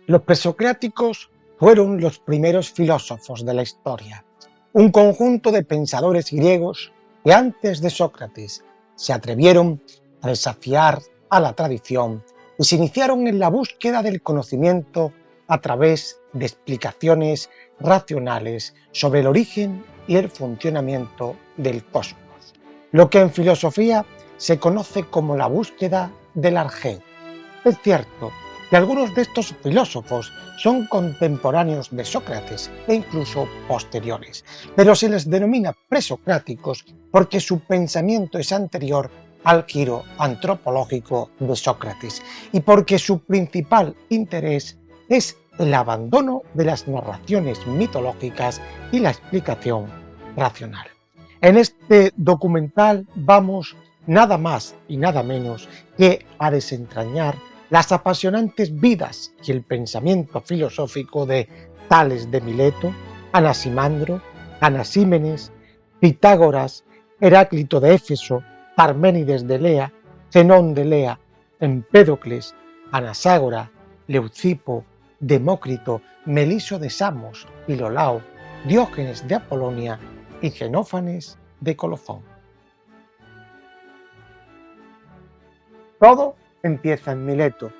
Los presocráticos fueron los primeros filósofos de la historia, un conjunto de pensadores griegos que antes de Sócrates se atrevieron a desafiar a la tradición y se iniciaron en la búsqueda del conocimiento a través de explicaciones racionales sobre el origen y el funcionamiento del cosmos, lo que en filosofía se conoce como la búsqueda del arjé. Es cierto que algunos de estos filósofos son contemporáneos de Sócrates e incluso posteriores, pero se les denomina presocráticos porque su pensamiento es anterior al giro antropológico de Sócrates y porque su principal interés es el abandono de las narraciones mitológicas y la explicación racional. En este documental vamos nada más y nada menos que a desentrañar las apasionantes vidas y el pensamiento filosófico de Tales de Mileto, Anaximandro, Anasímenes, Pitágoras, Heráclito de Éfeso, Parménides de Elea, Zenón de Elea, Empédocles, Anaxágora, Leucipo, Demócrito, Meliso de Samos, Filolao, Diógenes de Apolonia y Xenófanes de Colofón. Todo empieza en Mileto,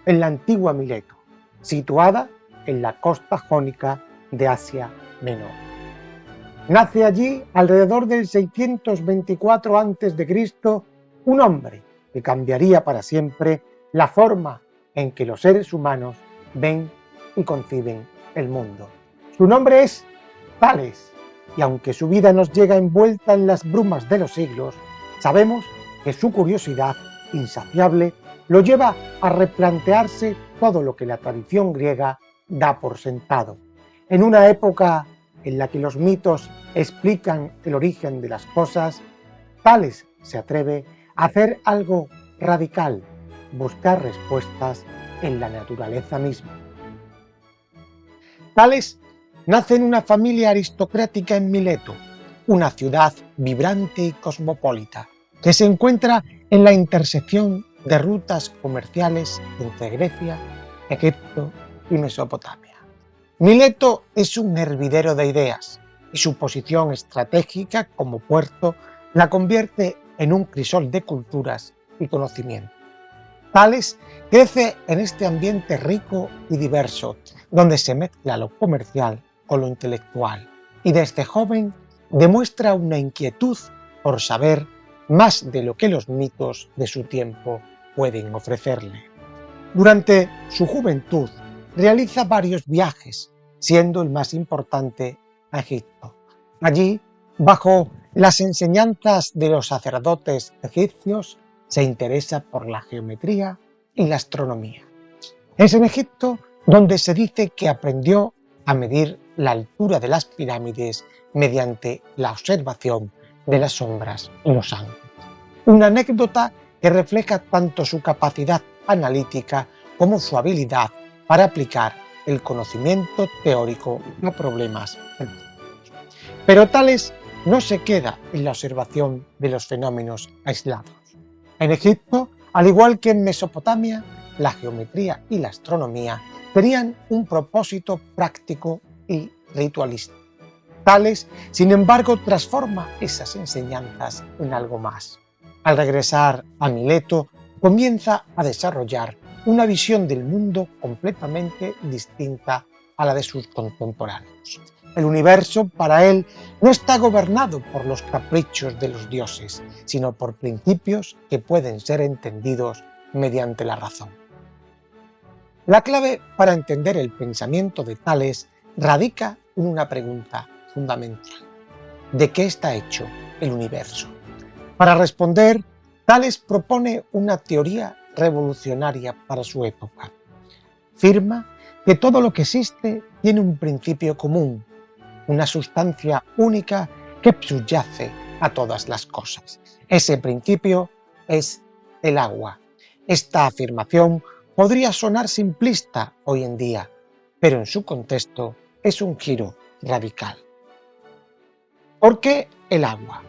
en la antigua Mileto, situada en la costa jónica de Asia Menor. Nace allí, alrededor del 624 a.C., un hombre que cambiaría para siempre la forma en que los seres humanos ven y conciben el mundo. Su nombre es Tales, y aunque su vida nos llega envuelta en las brumas de los siglos, sabemos que su curiosidad insaciable lo lleva a replantearse todo lo que la tradición griega da por sentado. En una época en la que los mitos explican el origen de las cosas, Tales se atreve a hacer algo radical, buscar respuestas en la naturaleza misma. Tales nace en una familia aristocrática en Mileto, una ciudad vibrante y cosmopolita, que se encuentra en la intersección de rutas comerciales entre Grecia, Egipto y Mesopotamia. Mileto es un hervidero de ideas y su posición estratégica como puerto la convierte en un crisol de culturas y conocimiento. Tales crece en este ambiente rico y diverso, donde se mezcla lo comercial con lo intelectual, y desde joven demuestra una inquietud por saber más de lo que los mitos de su tiempo pueden ofrecerle. Durante su juventud realiza varios viajes, siendo el más importante a Egipto. Allí, bajo las enseñanzas de los sacerdotes egipcios, se interesa por la geometría y la astronomía. Es en Egipto donde se dice que aprendió a medir la altura de las pirámides mediante la observación de las sombras y los ángulos. Una anécdota que refleja tanto su capacidad analítica como su habilidad para aplicar el conocimiento teórico a problemas científicos. Pero Tales no se queda en la observación de los fenómenos aislados. En Egipto, al igual que en Mesopotamia, la geometría y la astronomía tenían un propósito práctico y ritualista. Tales, sin embargo, transforma esas enseñanzas en algo más. Al regresar a Mileto, comienza a desarrollar una visión del mundo completamente distinta a la de sus contemporáneos. El universo, para él, no está gobernado por los caprichos de los dioses, sino por principios que pueden ser entendidos mediante la razón. La clave para entender el pensamiento de Tales radica en una pregunta fundamental: ¿de qué está hecho el universo? Para responder, Tales propone una teoría revolucionaria para su época. Afirma que todo lo que existe tiene un principio común, una sustancia única que subyace a todas las cosas. Ese principio es el agua. Esta afirmación podría sonar simplista hoy en día, pero en su contexto es un giro radical. ¿Por qué el agua?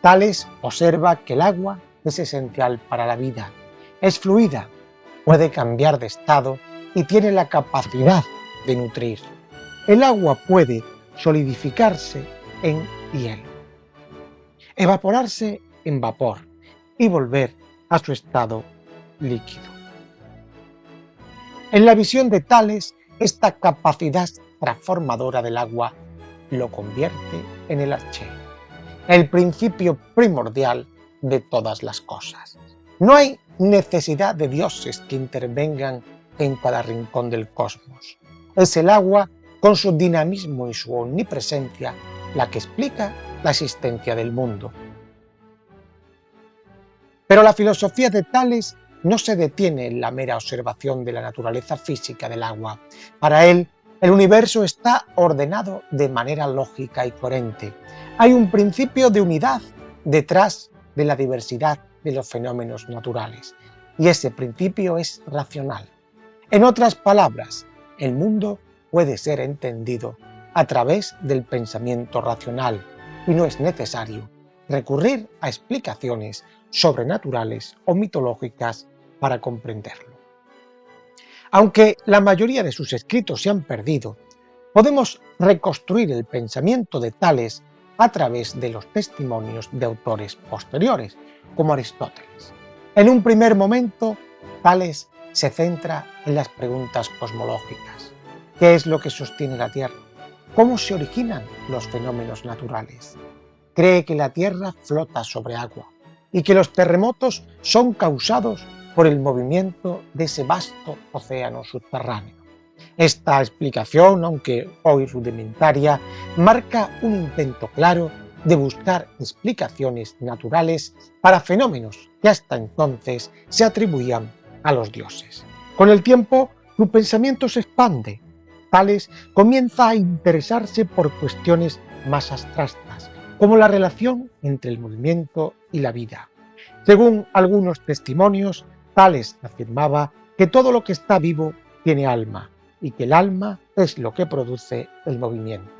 Tales observa que el agua es esencial para la vida. Es fluida, puede cambiar de estado y tiene la capacidad de nutrir. El agua puede solidificarse en hielo, evaporarse en vapor y volver a su estado líquido. En la visión de Tales, esta capacidad transformadora del agua lo convierte en el arché, el principio primordial de todas las cosas. No hay necesidad de dioses que intervengan en cada rincón del cosmos. Es el agua, con su dinamismo y su omnipresencia, la que explica la existencia del mundo. Pero la filosofía de Tales no se detiene en la mera observación de la naturaleza física del agua. Para él, el universo está ordenado de manera lógica y coherente. Hay un principio de unidad detrás de la diversidad de los fenómenos naturales, y ese principio es racional. En otras palabras, el mundo puede ser entendido a través del pensamiento racional y no es necesario recurrir a explicaciones sobrenaturales o mitológicas para comprenderlo. Aunque la mayoría de sus escritos se han perdido, podemos reconstruir el pensamiento de Tales a través de los testimonios de autores posteriores, como Aristóteles. En un primer momento, Tales se centra en las preguntas cosmológicas. ¿Qué es lo que sostiene la Tierra? ¿Cómo se originan los fenómenos naturales? Cree que la Tierra flota sobre agua y que los terremotos son causados por el movimiento de ese vasto océano subterráneo. Esta explicación, aunque hoy rudimentaria, marca un intento claro de buscar explicaciones naturales para fenómenos que hasta entonces se atribuían a los dioses. Con el tiempo, su pensamiento se expande. Tales comienza a interesarse por cuestiones más abstractas, como la relación entre el movimiento y la vida. Según algunos testimonios, Tales afirmaba que todo lo que está vivo tiene alma y que el alma es lo que produce el movimiento.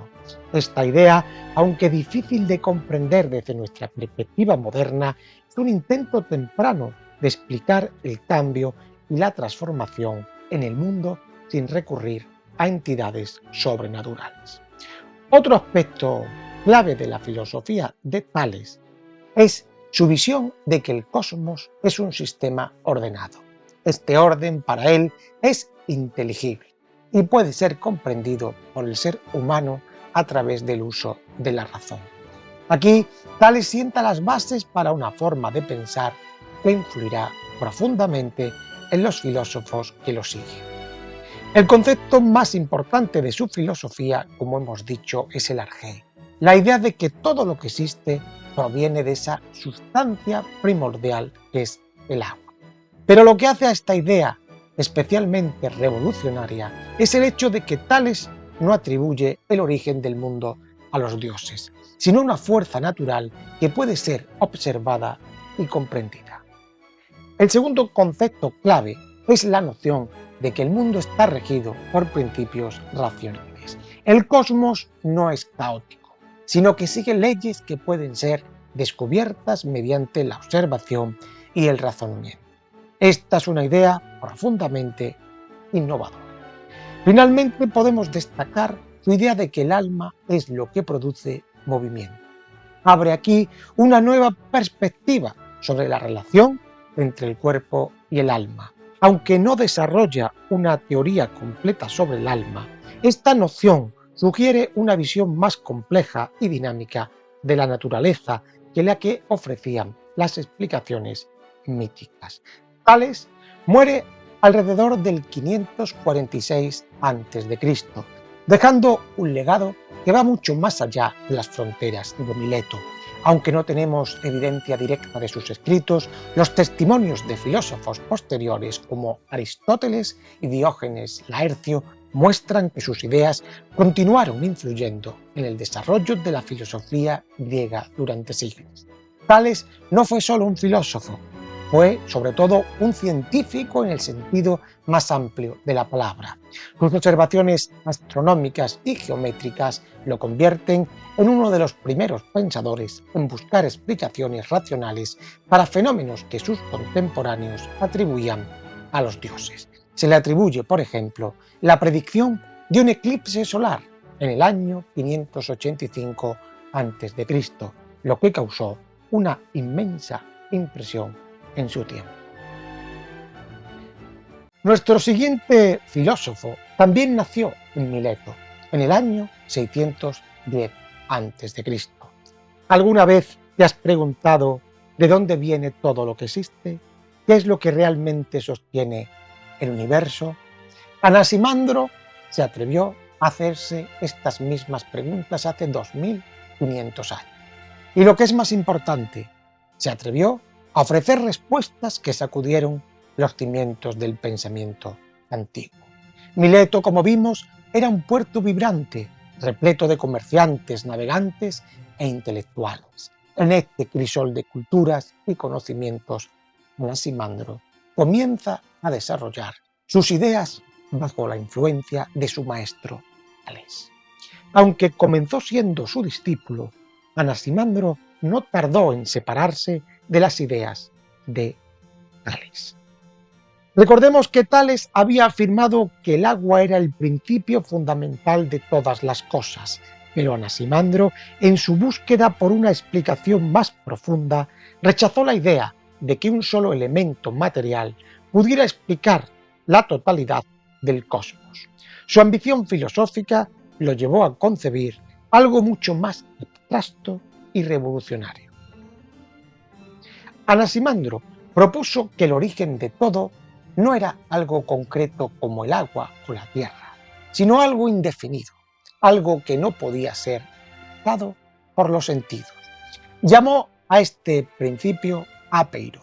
Esta idea, aunque difícil de comprender desde nuestra perspectiva moderna, es un intento temprano de explicar el cambio y la transformación en el mundo sin recurrir a entidades sobrenaturales. Otro aspecto clave de la filosofía de Tales es su visión de que el cosmos es un sistema ordenado. Este orden para él es inteligible y puede ser comprendido por el ser humano a través del uso de la razón. Aquí, Tales sienta las bases para una forma de pensar que influirá profundamente en los filósofos que lo siguen. El concepto más importante de su filosofía, como hemos dicho, es el arjé, la idea de que todo lo que existe proviene de esa sustancia primordial que es el agua. Pero lo que hace a esta idea especialmente revolucionaria es el hecho de que Tales no atribuye el origen del mundo a los dioses, sino a una fuerza natural que puede ser observada y comprendida. El segundo concepto clave es la noción de que el mundo está regido por principios racionales. El cosmos no es caótico, sino que sigue leyes que pueden ser descubiertas mediante la observación y el razonamiento. Esta es una idea profundamente innovadora. Finalmente, podemos destacar su idea de que el alma es lo que produce movimiento. Abre aquí una nueva perspectiva sobre la relación entre el cuerpo y el alma. Aunque no desarrolla una teoría completa sobre el alma, esta noción sugiere una visión más compleja y dinámica de la naturaleza que la que ofrecían las explicaciones míticas. Tales muere alrededor del 546 a.C., dejando un legado que va mucho más allá de las fronteras de Mileto. Aunque no tenemos evidencia directa de sus escritos, los testimonios de filósofos posteriores como Aristóteles y Diógenes Laercio muestran que sus ideas continuaron influyendo en el desarrollo de la filosofía griega durante siglos. Tales no fue solo un filósofo, fue sobre todo un científico en el sentido más amplio de la palabra. Sus observaciones astronómicas y geométricas lo convierten en uno de los primeros pensadores en buscar explicaciones racionales para fenómenos que sus contemporáneos atribuían a los dioses. Se le atribuye, por ejemplo, la predicción de un eclipse solar en el año 585 a.C., lo que causó una inmensa impresión en su tiempo. Nuestro siguiente filósofo también nació en Mileto, en el año 610 a.C. ¿Alguna vez te has preguntado de dónde viene todo lo que existe? ¿Qué es lo que realmente sostiene el universo? Anaximandro se atrevió a hacerse estas mismas preguntas hace 2500 años. Y lo que es más importante, se atrevió a ofrecer respuestas que sacudieron los cimientos del pensamiento antiguo. Mileto, como vimos, era un puerto vibrante, repleto de comerciantes, navegantes e intelectuales. En este crisol de culturas y conocimientos, Anaximandro comienza a desarrollar sus ideas bajo la influencia de su maestro Tales. Aunque comenzó siendo su discípulo, Anaximandro no tardó en separarse de las ideas de Tales. Recordemos que Tales había afirmado que el agua era el principio fundamental de todas las cosas, pero Anaximandro, en su búsqueda por una explicación más profunda, rechazó la idea de que un solo elemento material pudiera explicar la totalidad del cosmos. Su ambición filosófica lo llevó a concebir algo mucho más abstracto y revolucionario. Anaximandro propuso que el origen de todo no era algo concreto como el agua o la tierra, sino algo indefinido, algo que no podía ser dado por los sentidos. Llamó a este principio apeiron,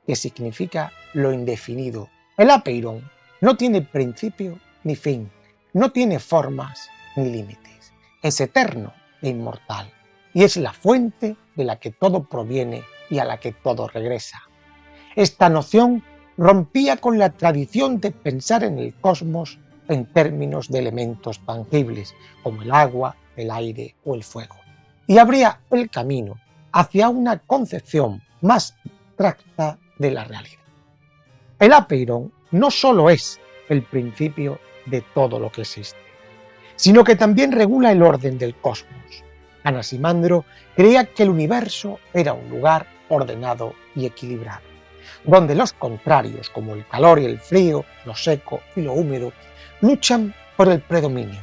que significa lo indefinido. El apeiron no tiene principio ni fin, no tiene formas ni límites, es eterno e inmortal, y es la fuente de la que todo proviene y a la que todo regresa. Esta noción rompía con la tradición de pensar en el cosmos en términos de elementos tangibles, como el agua, el aire o el fuego, y abría el camino hacia una concepción más abstracta de la realidad. El apeiron no solo es el principio de todo lo que existe, sino que también regula el orden del cosmos. Anaximandro creía que el universo era un lugar ordenado y equilibrado, donde los contrarios, como el calor y el frío, lo seco y lo húmedo, luchan por el predominio,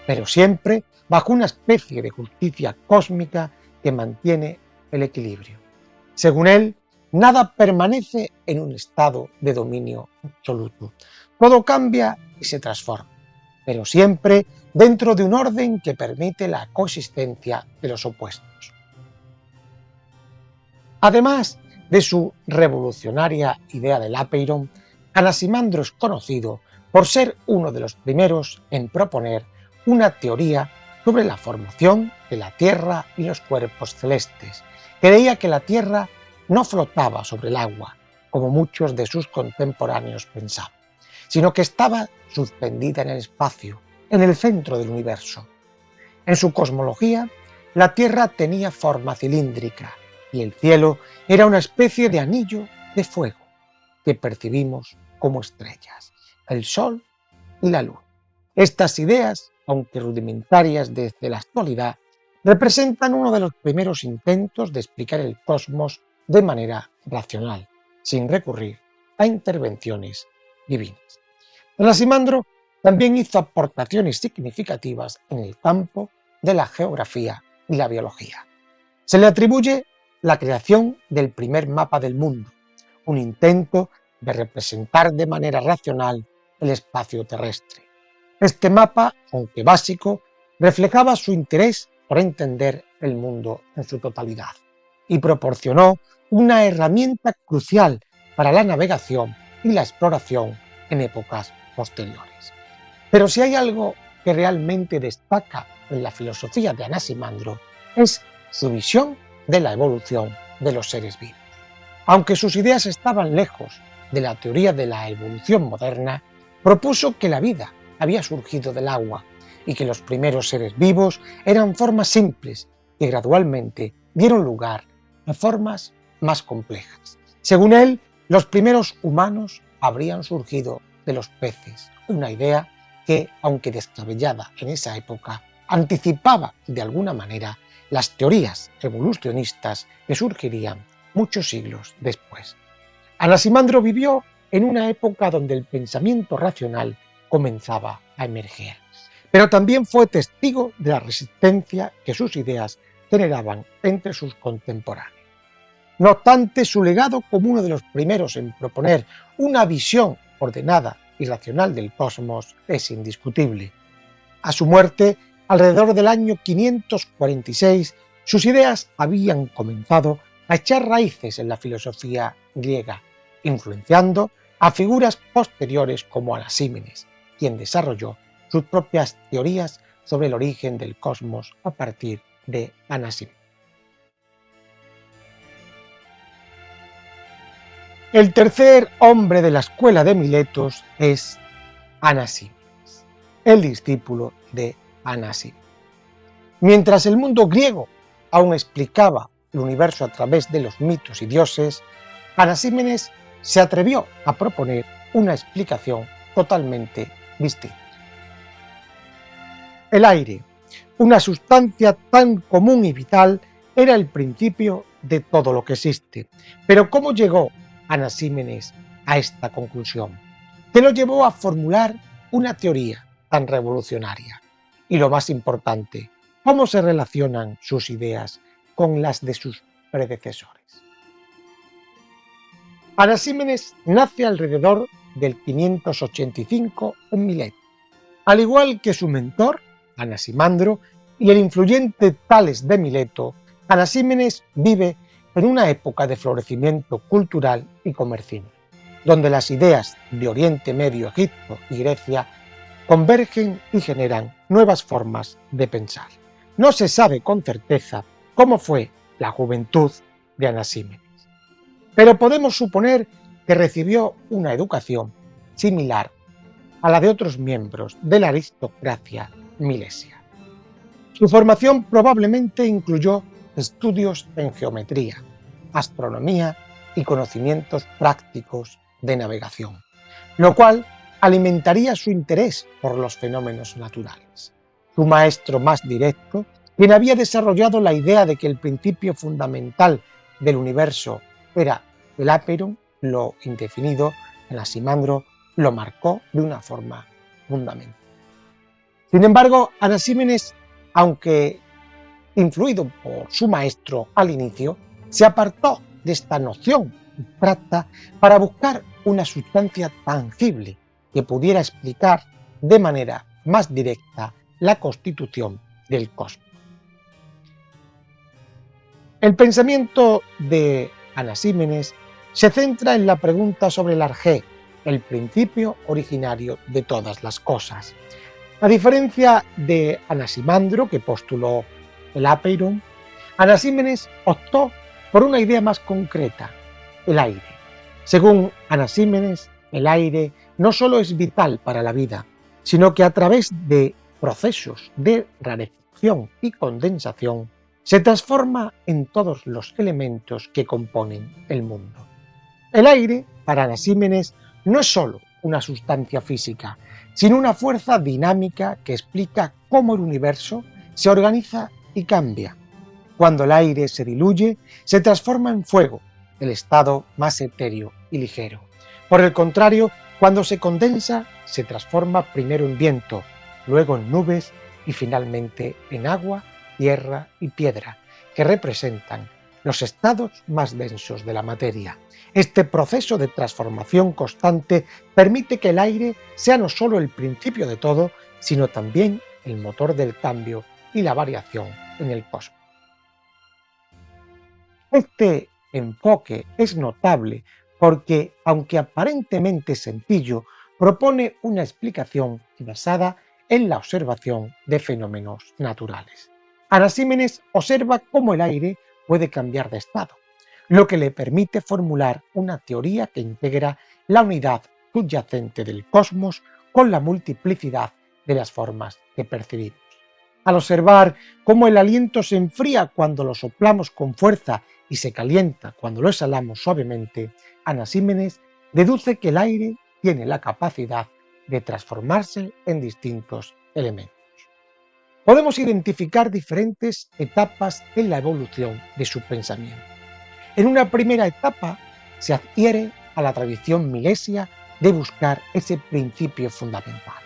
pero siempre bajo una especie de justicia cósmica que mantiene el equilibrio. Según él, nada permanece en un estado de dominio absoluto. Todo cambia y se transforma, pero siempre dentro de un orden que permite la coexistencia de los opuestos. Además de su revolucionaria idea del apeiron, Anaximandro es conocido por ser uno de los primeros en proponer una teoría sobre la formación de la Tierra y los cuerpos celestes. Creía que la Tierra no flotaba sobre el agua, como muchos de sus contemporáneos pensaban, sino que estaba suspendida en el espacio, en el centro del universo. En su cosmología, la Tierra tenía forma cilíndrica y el cielo era una especie de anillo de fuego que percibimos como estrellas, el Sol y la Luna. Estas ideas, aunque rudimentarias desde la actualidad, representan uno de los primeros intentos de explicar el cosmos de manera racional, sin recurrir a intervenciones divinas. Anaximandro también hizo aportaciones significativas en el campo de la geografía y la biología. Se le atribuye la creación del primer mapa del mundo, un intento de representar de manera racional el espacio terrestre. Este mapa, aunque básico, reflejaba su interés por entender el mundo en su totalidad y proporcionó una herramienta crucial para la navegación y la exploración en épocas posteriores. Pero si hay algo que realmente destaca en la filosofía de Anaximandro es su visión de la evolución de los seres vivos. Aunque sus ideas estaban lejos de la teoría de la evolución moderna, propuso que la vida había surgido del agua y que los primeros seres vivos eran formas simples que gradualmente dieron lugar a formas más complejas. Según él, los primeros humanos habrían surgido de los peces, una idea que, aunque descabellada en esa época, anticipaba de alguna manera las teorías evolucionistas que surgirían muchos siglos después. Anaximandro vivió en una época donde el pensamiento racional comenzaba a emerger, pero también fue testigo de la resistencia que sus ideas generaban entre sus contemporáneos. No obstante, su legado como uno de los primeros en proponer una visión ordenada y racional del cosmos es indiscutible. A su muerte, alrededor del año 546, sus ideas habían comenzado a echar raíces en la filosofía griega, influenciando a figuras posteriores como Anaxímenes, quien desarrolló sus propias teorías sobre el origen del cosmos a partir de Anaxímenes. El tercer hombre de la escuela de Miletos es Anaxímenes, el discípulo de Anaxímenes. Mientras el mundo griego aún explicaba el universo a través de los mitos y dioses, Anaxímenes se atrevió a proponer una explicación totalmente distinta. El aire, una sustancia tan común y vital, era el principio de todo lo que existe. Pero ¿cómo llegó Anaxímenes a esta conclusión? ¿Qué lo llevó a formular una teoría tan revolucionaria? Y lo más importante, ¿cómo se relacionan sus ideas con las de sus predecesores? Anaxímenes nace alrededor del 585 en Mileto. Al igual que su mentor, Anaximandro, y el influyente Tales de Mileto, Anaxímenes vive en una época de florecimiento cultural y comercial, donde las ideas de Oriente Medio, Egipto y Grecia convergen y generan nuevas formas de pensar. No se sabe con certeza cómo fue la juventud de Anaxímenes, pero podemos suponer que recibió una educación similar a la de otros miembros de la aristocracia milesia. Su formación probablemente incluyó estudios en geometría, astronomía y conocimientos prácticos de navegación, lo cual alimentaría su interés por los fenómenos naturales. Su maestro más directo, quien había desarrollado la idea de que el principio fundamental del universo era el apeiron, lo indefinido, Anaximandro lo marcó de una forma fundamental. Sin embargo, Anaxímenes, aunque influido por su maestro al inicio, se apartó de esta noción abstracta para buscar una sustancia tangible que pudiera explicar de manera más directa la constitución del cosmos. El pensamiento de Anaxímenes se centra en la pregunta sobre el arjé, el principio originario de todas las cosas. A diferencia de Anaximandro, que postuló el apeiron, Anaxímenes optó por una idea más concreta, el aire. Según Anaxímenes, el aire no solo es vital para la vida, sino que a través de procesos de rarefacción y condensación se transforma en todos los elementos que componen el mundo. El aire, para Anaxímenes, no es solo una sustancia física, sino una fuerza dinámica que explica cómo el universo se organiza y cambia. Cuando el aire se diluye, se transforma en fuego, el estado más etéreo y ligero. Por el contrario, cuando se condensa, se transforma primero en viento, luego en nubes y finalmente en agua, tierra y piedra, que representan los estados más densos de la materia. Este proceso de transformación constante permite que el aire sea no solo el principio de todo, sino también el motor del cambio y la variación en el cosmos. Este enfoque es notable porque, aunque aparentemente sencillo, propone una explicación basada en la observación de fenómenos naturales. Anaxímenes observa cómo el aire puede cambiar de estado, lo que le permite formular una teoría que integra la unidad subyacente del cosmos con la multiplicidad de las formas que percibimos. Al observar cómo el aliento se enfría cuando lo soplamos con fuerza y se calienta cuando lo exhalamos suavemente, Anaxímenes deduce que el aire tiene la capacidad de transformarse en distintos elementos. Podemos identificar diferentes etapas en la evolución de su pensamiento. En una primera etapa se adhiere a la tradición milesia de buscar ese principio fundamental,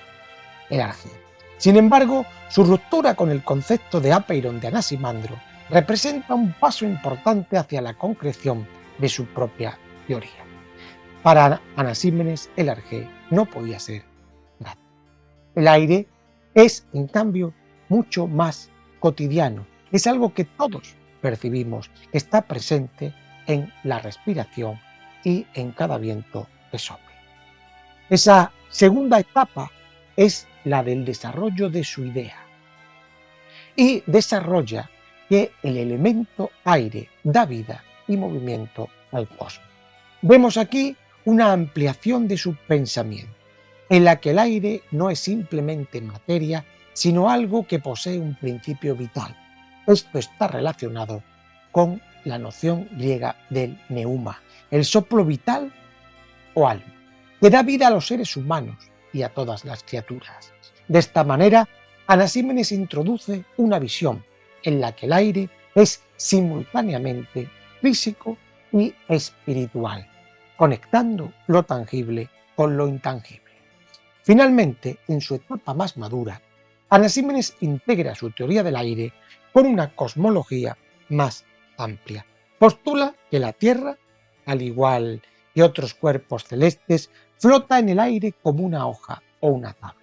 el arjé. Sin embargo, su ruptura con el concepto de apeiron de Anaximandro representa un paso importante hacia la concreción de su propia teoría. Para Anaxímenes, el arjé no podía ser nada. El aire es, en cambio, mucho más cotidiano. Es algo que todos percibimos, que está presente en la respiración y en cada viento que sopla. Esa segunda etapa es la del desarrollo de su idea y desarrolla que el elemento aire da vida y movimiento al cosmos. Vemos aquí una ampliación de su pensamiento, en la que el aire no es simplemente materia, sino algo que posee un principio vital. Esto está relacionado con la noción griega del neuma, el soplo vital o alma, que da vida a los seres humanos y a todas las criaturas. De esta manera, Anaxímenes introduce una visión en la que el aire es simultáneamente físico y espiritual, conectando lo tangible con lo intangible. Finalmente, en su etapa más madura, Anaxímenes integra su teoría del aire con una cosmología más amplia. Postula que la Tierra, al igual que otros cuerpos celestes, flota en el aire como una hoja o una tabla.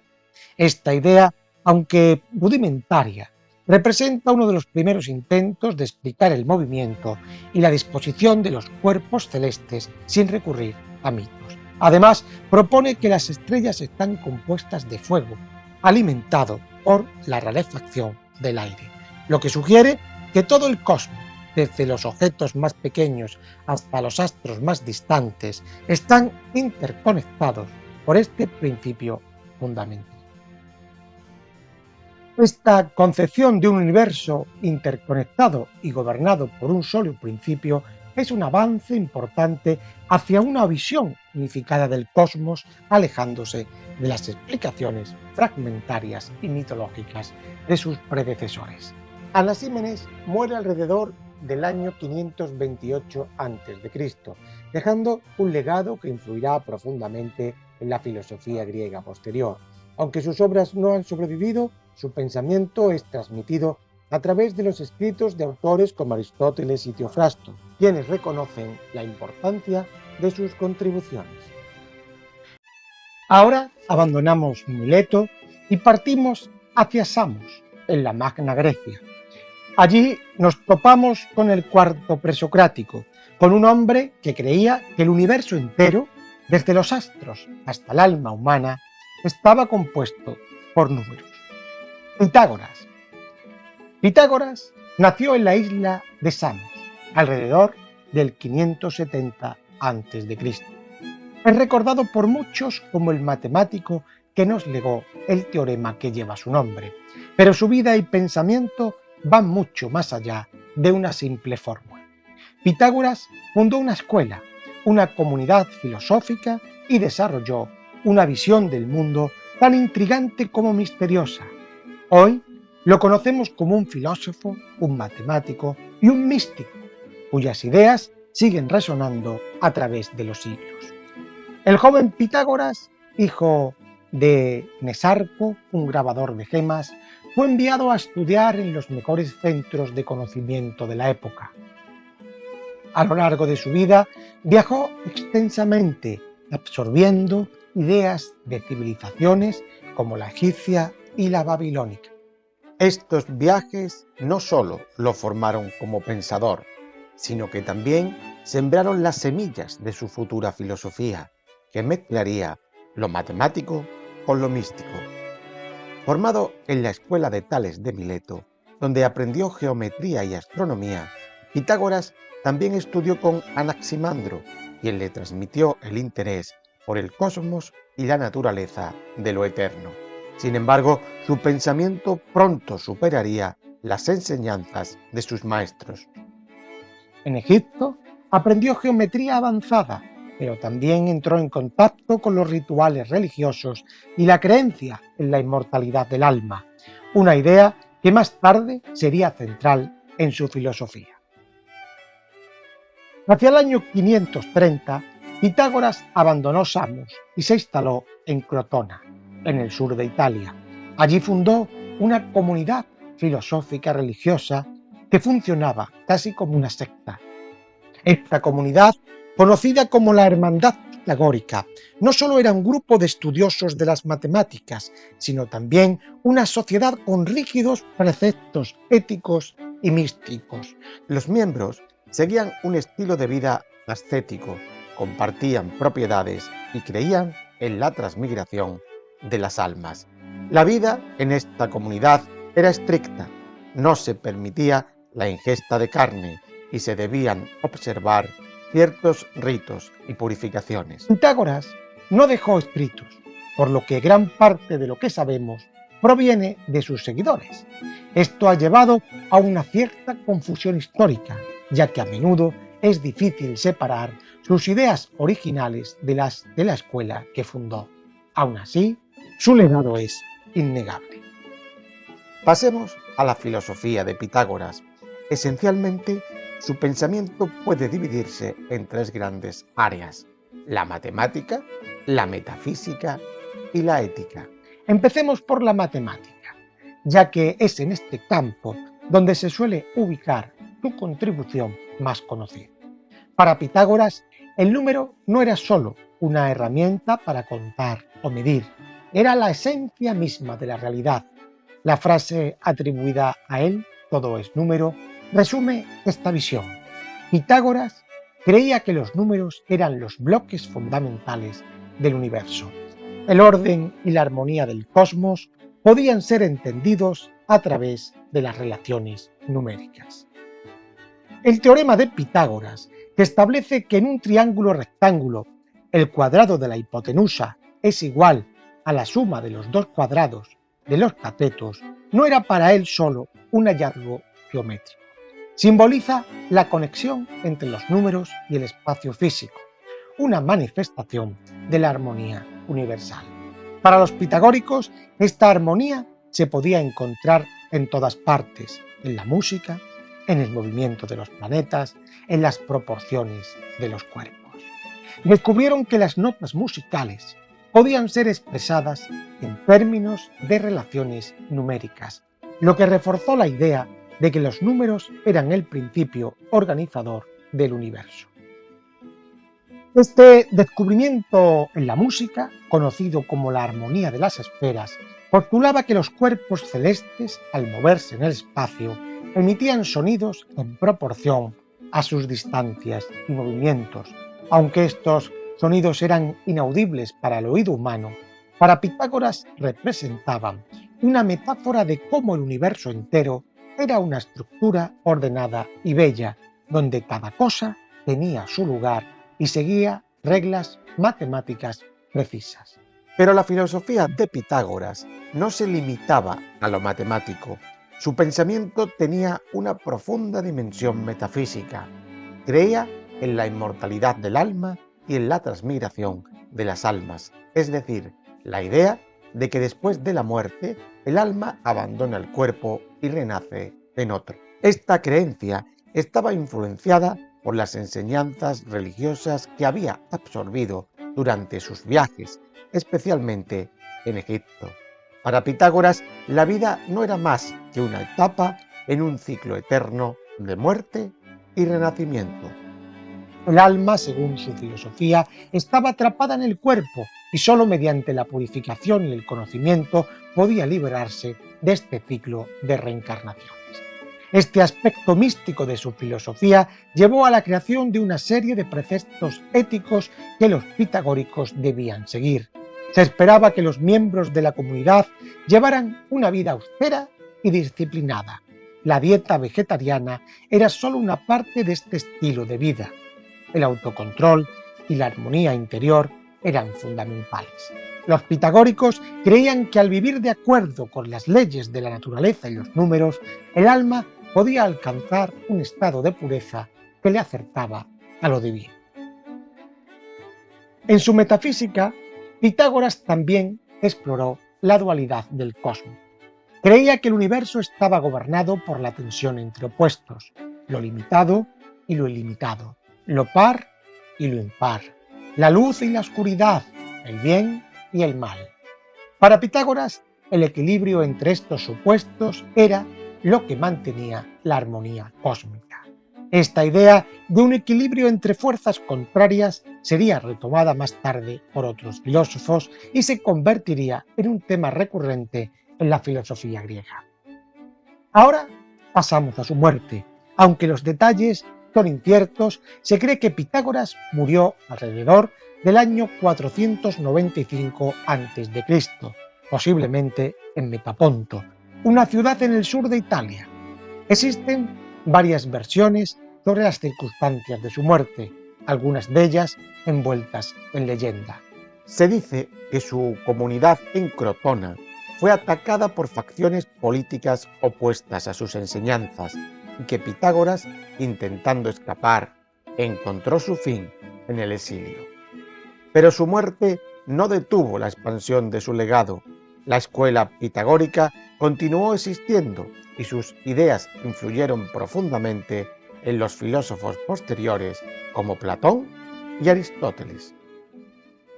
Esta idea, aunque rudimentaria, representa uno de los primeros intentos de explicar el movimiento y la disposición de los cuerpos celestes sin recurrir a mitos. Además, propone que las estrellas están compuestas de fuego, alimentado por la rarefacción del aire, lo que sugiere que todo el cosmos, desde los objetos más pequeños hasta los astros más distantes, están interconectados por este principio fundamental. Esta concepción de un universo interconectado y gobernado por un solo principio es un avance importante hacia una visión unificada del cosmos, alejándose de las explicaciones fragmentarias y mitológicas de sus predecesores. Anaxímenes muere alrededor del año 528 a.C., dejando un legado que influirá profundamente en la filosofía griega posterior. Aunque sus obras no han sobrevivido, su pensamiento es transmitido a través de los escritos de autores como Aristóteles y Teofrasto, quienes reconocen la importancia de sus contribuciones. Ahora abandonamos Mileto y partimos hacia Samos, en la Magna Grecia. Allí nos topamos con el cuarto presocrático, con un hombre que creía que el universo entero, desde los astros hasta el alma humana, estaba compuesto por números. Pitágoras. Pitágoras nació en la isla de Samos, alrededor del 570 a.C. Es recordado por muchos como el matemático que nos legó el teorema que lleva su nombre, pero su vida y pensamiento van mucho más allá de una simple fórmula. Pitágoras fundó una escuela, una comunidad filosófica y desarrolló una visión del mundo tan intrigante como misteriosa. Hoy lo conocemos como un filósofo, un matemático y un místico, cuyas ideas siguen resonando a través de los siglos. El joven Pitágoras, hijo de Nesarco, un grabador de gemas, fue enviado a estudiar en los mejores centros de conocimiento de la época. A lo largo de su vida viajó extensamente, absorbiendo ideas de civilizaciones como la egipcia y la babilónica. Estos viajes no solo lo formaron como pensador, sino que también sembraron las semillas de su futura filosofía, que mezclaría lo matemático con lo místico. Formado en la escuela de Tales de Mileto, donde aprendió geometría y astronomía, Pitágoras también estudió con Anaximandro, quien le transmitió el interés por el cosmos y la naturaleza de lo eterno. Sin embargo, su pensamiento pronto superaría las enseñanzas de sus maestros. En Egipto aprendió geometría avanzada pero también entró en contacto con los rituales religiosos y la creencia en la inmortalidad del alma, una idea que más tarde sería central en su filosofía. Hacia el año 530, Pitágoras abandonó Samos y se instaló en Crotona, en el sur de Italia. Allí fundó una comunidad filosófica religiosa que funcionaba casi como una secta. Esta comunidad, conocida como la Hermandad Pitagórica, no solo era un grupo de estudiosos de las matemáticas, sino también una sociedad con rígidos preceptos éticos y místicos. Los miembros seguían un estilo de vida ascético, compartían propiedades y creían en la transmigración de las almas. La vida en esta comunidad era estricta, no se permitía la ingesta de carne y se debían observar ciertos ritos y purificaciones. Pitágoras no dejó escritos, por lo que gran parte de lo que sabemos proviene de sus seguidores. Esto ha llevado a una cierta confusión histórica, ya que a menudo es difícil separar sus ideas originales de las de la escuela que fundó. Aún así, su legado es innegable. Pasemos a la filosofía de Pitágoras. Esencialmente, su pensamiento puede dividirse en tres grandes áreas: la matemática, la metafísica y la ética. Empecemos por la matemática, ya que es en este campo donde se suele ubicar su contribución más conocida. Para Pitágoras, el número no era solo una herramienta para contar o medir, era la esencia misma de la realidad. La frase atribuida a él, todo es número, resume esta visión. Pitágoras creía que los números eran los bloques fundamentales del universo. El orden y la armonía del cosmos podían ser entendidos a través de las relaciones numéricas. El teorema de Pitágoras, que establece que en un triángulo rectángulo el cuadrado de la hipotenusa es igual a la suma de los dos cuadrados de los catetos, no era para él solo un hallazgo geométrico. Simboliza la conexión entre los números y el espacio físico, una manifestación de la armonía universal. Para los pitagóricos, esta armonía se podía encontrar en todas partes, en la música, en el movimiento de los planetas, en las proporciones de los cuerpos. Descubrieron que las notas musicales podían ser expresadas en términos de relaciones numéricas, lo que reforzó la idea de que los números eran el principio organizador del universo. Este descubrimiento en la música, conocido como la armonía de las esferas, postulaba que los cuerpos celestes, al moverse en el espacio, emitían sonidos en proporción a sus distancias y movimientos. Aunque estos sonidos eran inaudibles para el oído humano, para Pitágoras representaban una metáfora de cómo el universo entero era una estructura ordenada y bella, donde cada cosa tenía su lugar y seguía reglas matemáticas precisas. Pero la filosofía de Pitágoras no se limitaba a lo matemático. Su pensamiento tenía una profunda dimensión metafísica. Creía en la inmortalidad del alma y en la transmigración de las almas, es decir, la idea de que después de la muerte el alma abandona el cuerpo y renace en otro. Esta creencia estaba influenciada por las enseñanzas religiosas que había absorbido durante sus viajes, especialmente en Egipto. Para Pitágoras, la vida no era más que una etapa en un ciclo eterno de muerte y renacimiento. El alma, según su filosofía, estaba atrapada en el cuerpo y sólo mediante la purificación y el conocimiento podía liberarse de este ciclo de reencarnaciones. Este aspecto místico de su filosofía llevó a la creación de una serie de preceptos éticos que los pitagóricos debían seguir. Se esperaba que los miembros de la comunidad llevaran una vida austera y disciplinada. La dieta vegetariana era solo una parte de este estilo de vida. El autocontrol y la armonía interior eran fundamentales. Los pitagóricos creían que al vivir de acuerdo con las leyes de la naturaleza y los números, el alma podía alcanzar un estado de pureza que le acercaba a lo divino. En su metafísica, Pitágoras también exploró la dualidad del cosmos. Creía que el universo estaba gobernado por la tensión entre opuestos, lo limitado y lo ilimitado, lo par y lo impar, la luz y la oscuridad, el bien y el mal. Para Pitágoras, el equilibrio entre estos supuestos era lo que mantenía la armonía cósmica. Esta idea de un equilibrio entre fuerzas contrarias sería retomada más tarde por otros filósofos y se convertiría en un tema recurrente en la filosofía griega. Ahora pasamos a su muerte. Aunque los detalles son inciertos, se cree que Pitágoras murió alrededor del año 495 a.C., posiblemente en Metaponto, una ciudad en el sur de Italia. Existen varias versiones sobre las circunstancias de su muerte, algunas de ellas envueltas en leyenda. Se dice que su comunidad en Crotona fue atacada por facciones políticas opuestas a sus enseñanzas y que Pitágoras, intentando escapar, encontró su fin en el exilio. Pero su muerte no detuvo la expansión de su legado. La escuela pitagórica continuó existiendo y sus ideas influyeron profundamente en los filósofos posteriores como Platón y Aristóteles.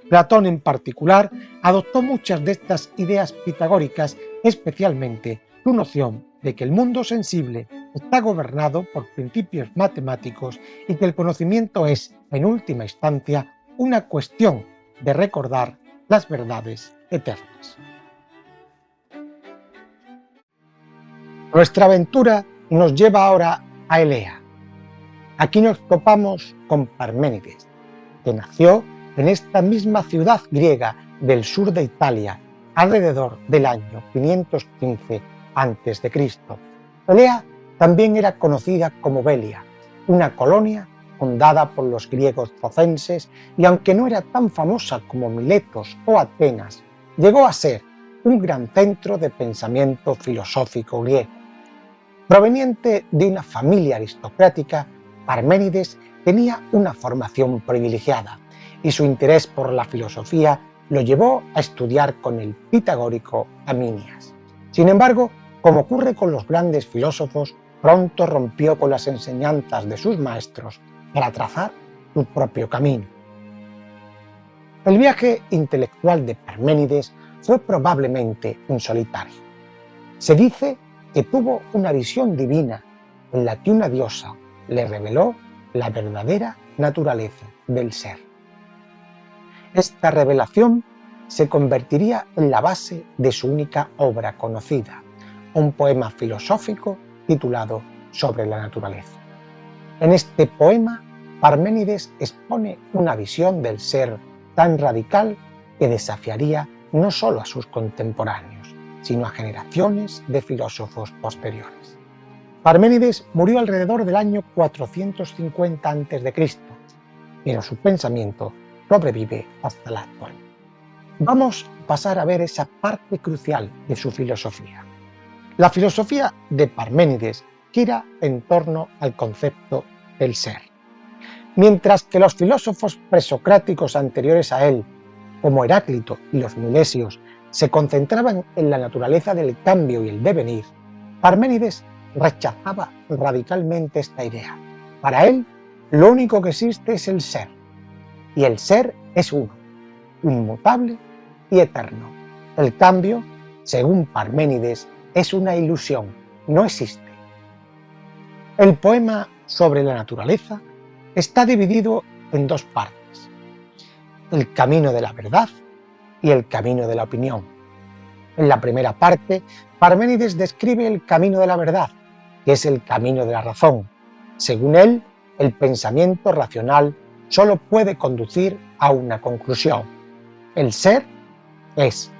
Platón en particular adoptó muchas de estas ideas pitagóricas, especialmente su noción de que el mundo sensible está gobernado por principios matemáticos y que el conocimiento es, en última instancia, una cuestión de recordar las verdades eternas. Nuestra aventura nos lleva ahora a Elea. Aquí nos topamos con Parménides, que nació en esta misma ciudad griega del sur de Italia, alrededor del año 515 a.C. Elea también era conocida como Velia, una colonia fundada por los griegos focenses y aunque no era tan famosa como Miletos o Atenas, llegó a ser un gran centro de pensamiento filosófico griego. Proveniente de una familia aristocrática, Parménides tenía una formación privilegiada y su interés por la filosofía lo llevó a estudiar con el pitagórico Aminias. Sin embargo, como ocurre con los grandes filósofos, pronto rompió con las enseñanzas de sus maestros para trazar su propio camino. El viaje intelectual de Parménides fue probablemente un solitario. Se dice que tuvo una visión divina en la que una diosa le reveló la verdadera naturaleza del ser. Esta revelación se convertiría en la base de su única obra conocida, un poema filosófico titulado Sobre la naturaleza. En este poema, Parménides expone una visión del ser tan radical que desafiaría no solo a sus contemporáneos, sino a generaciones de filósofos posteriores. Parménides murió alrededor del año 450 a.C., pero su pensamiento sobrevive hasta la actualidad. Vamos a pasar a ver esa parte crucial de su filosofía. La filosofía de Parménides gira en torno al concepto del ser. Mientras que los filósofos presocráticos anteriores a él, como Heráclito y los milesios, se concentraban en la naturaleza del cambio y el devenir, Parménides rechazaba radicalmente esta idea. Para él, lo único que existe es el ser, y el ser es uno, inmutable y eterno. El cambio, según Parménides, es una ilusión, no existe. El poema Sobre la naturaleza está dividido en dos partes: el camino de la verdad y el camino de la opinión. En la primera parte, Parménides describe el camino de la verdad, que es el camino de la razón. Según él, el pensamiento racional solo puede conducir a una conclusión: el ser es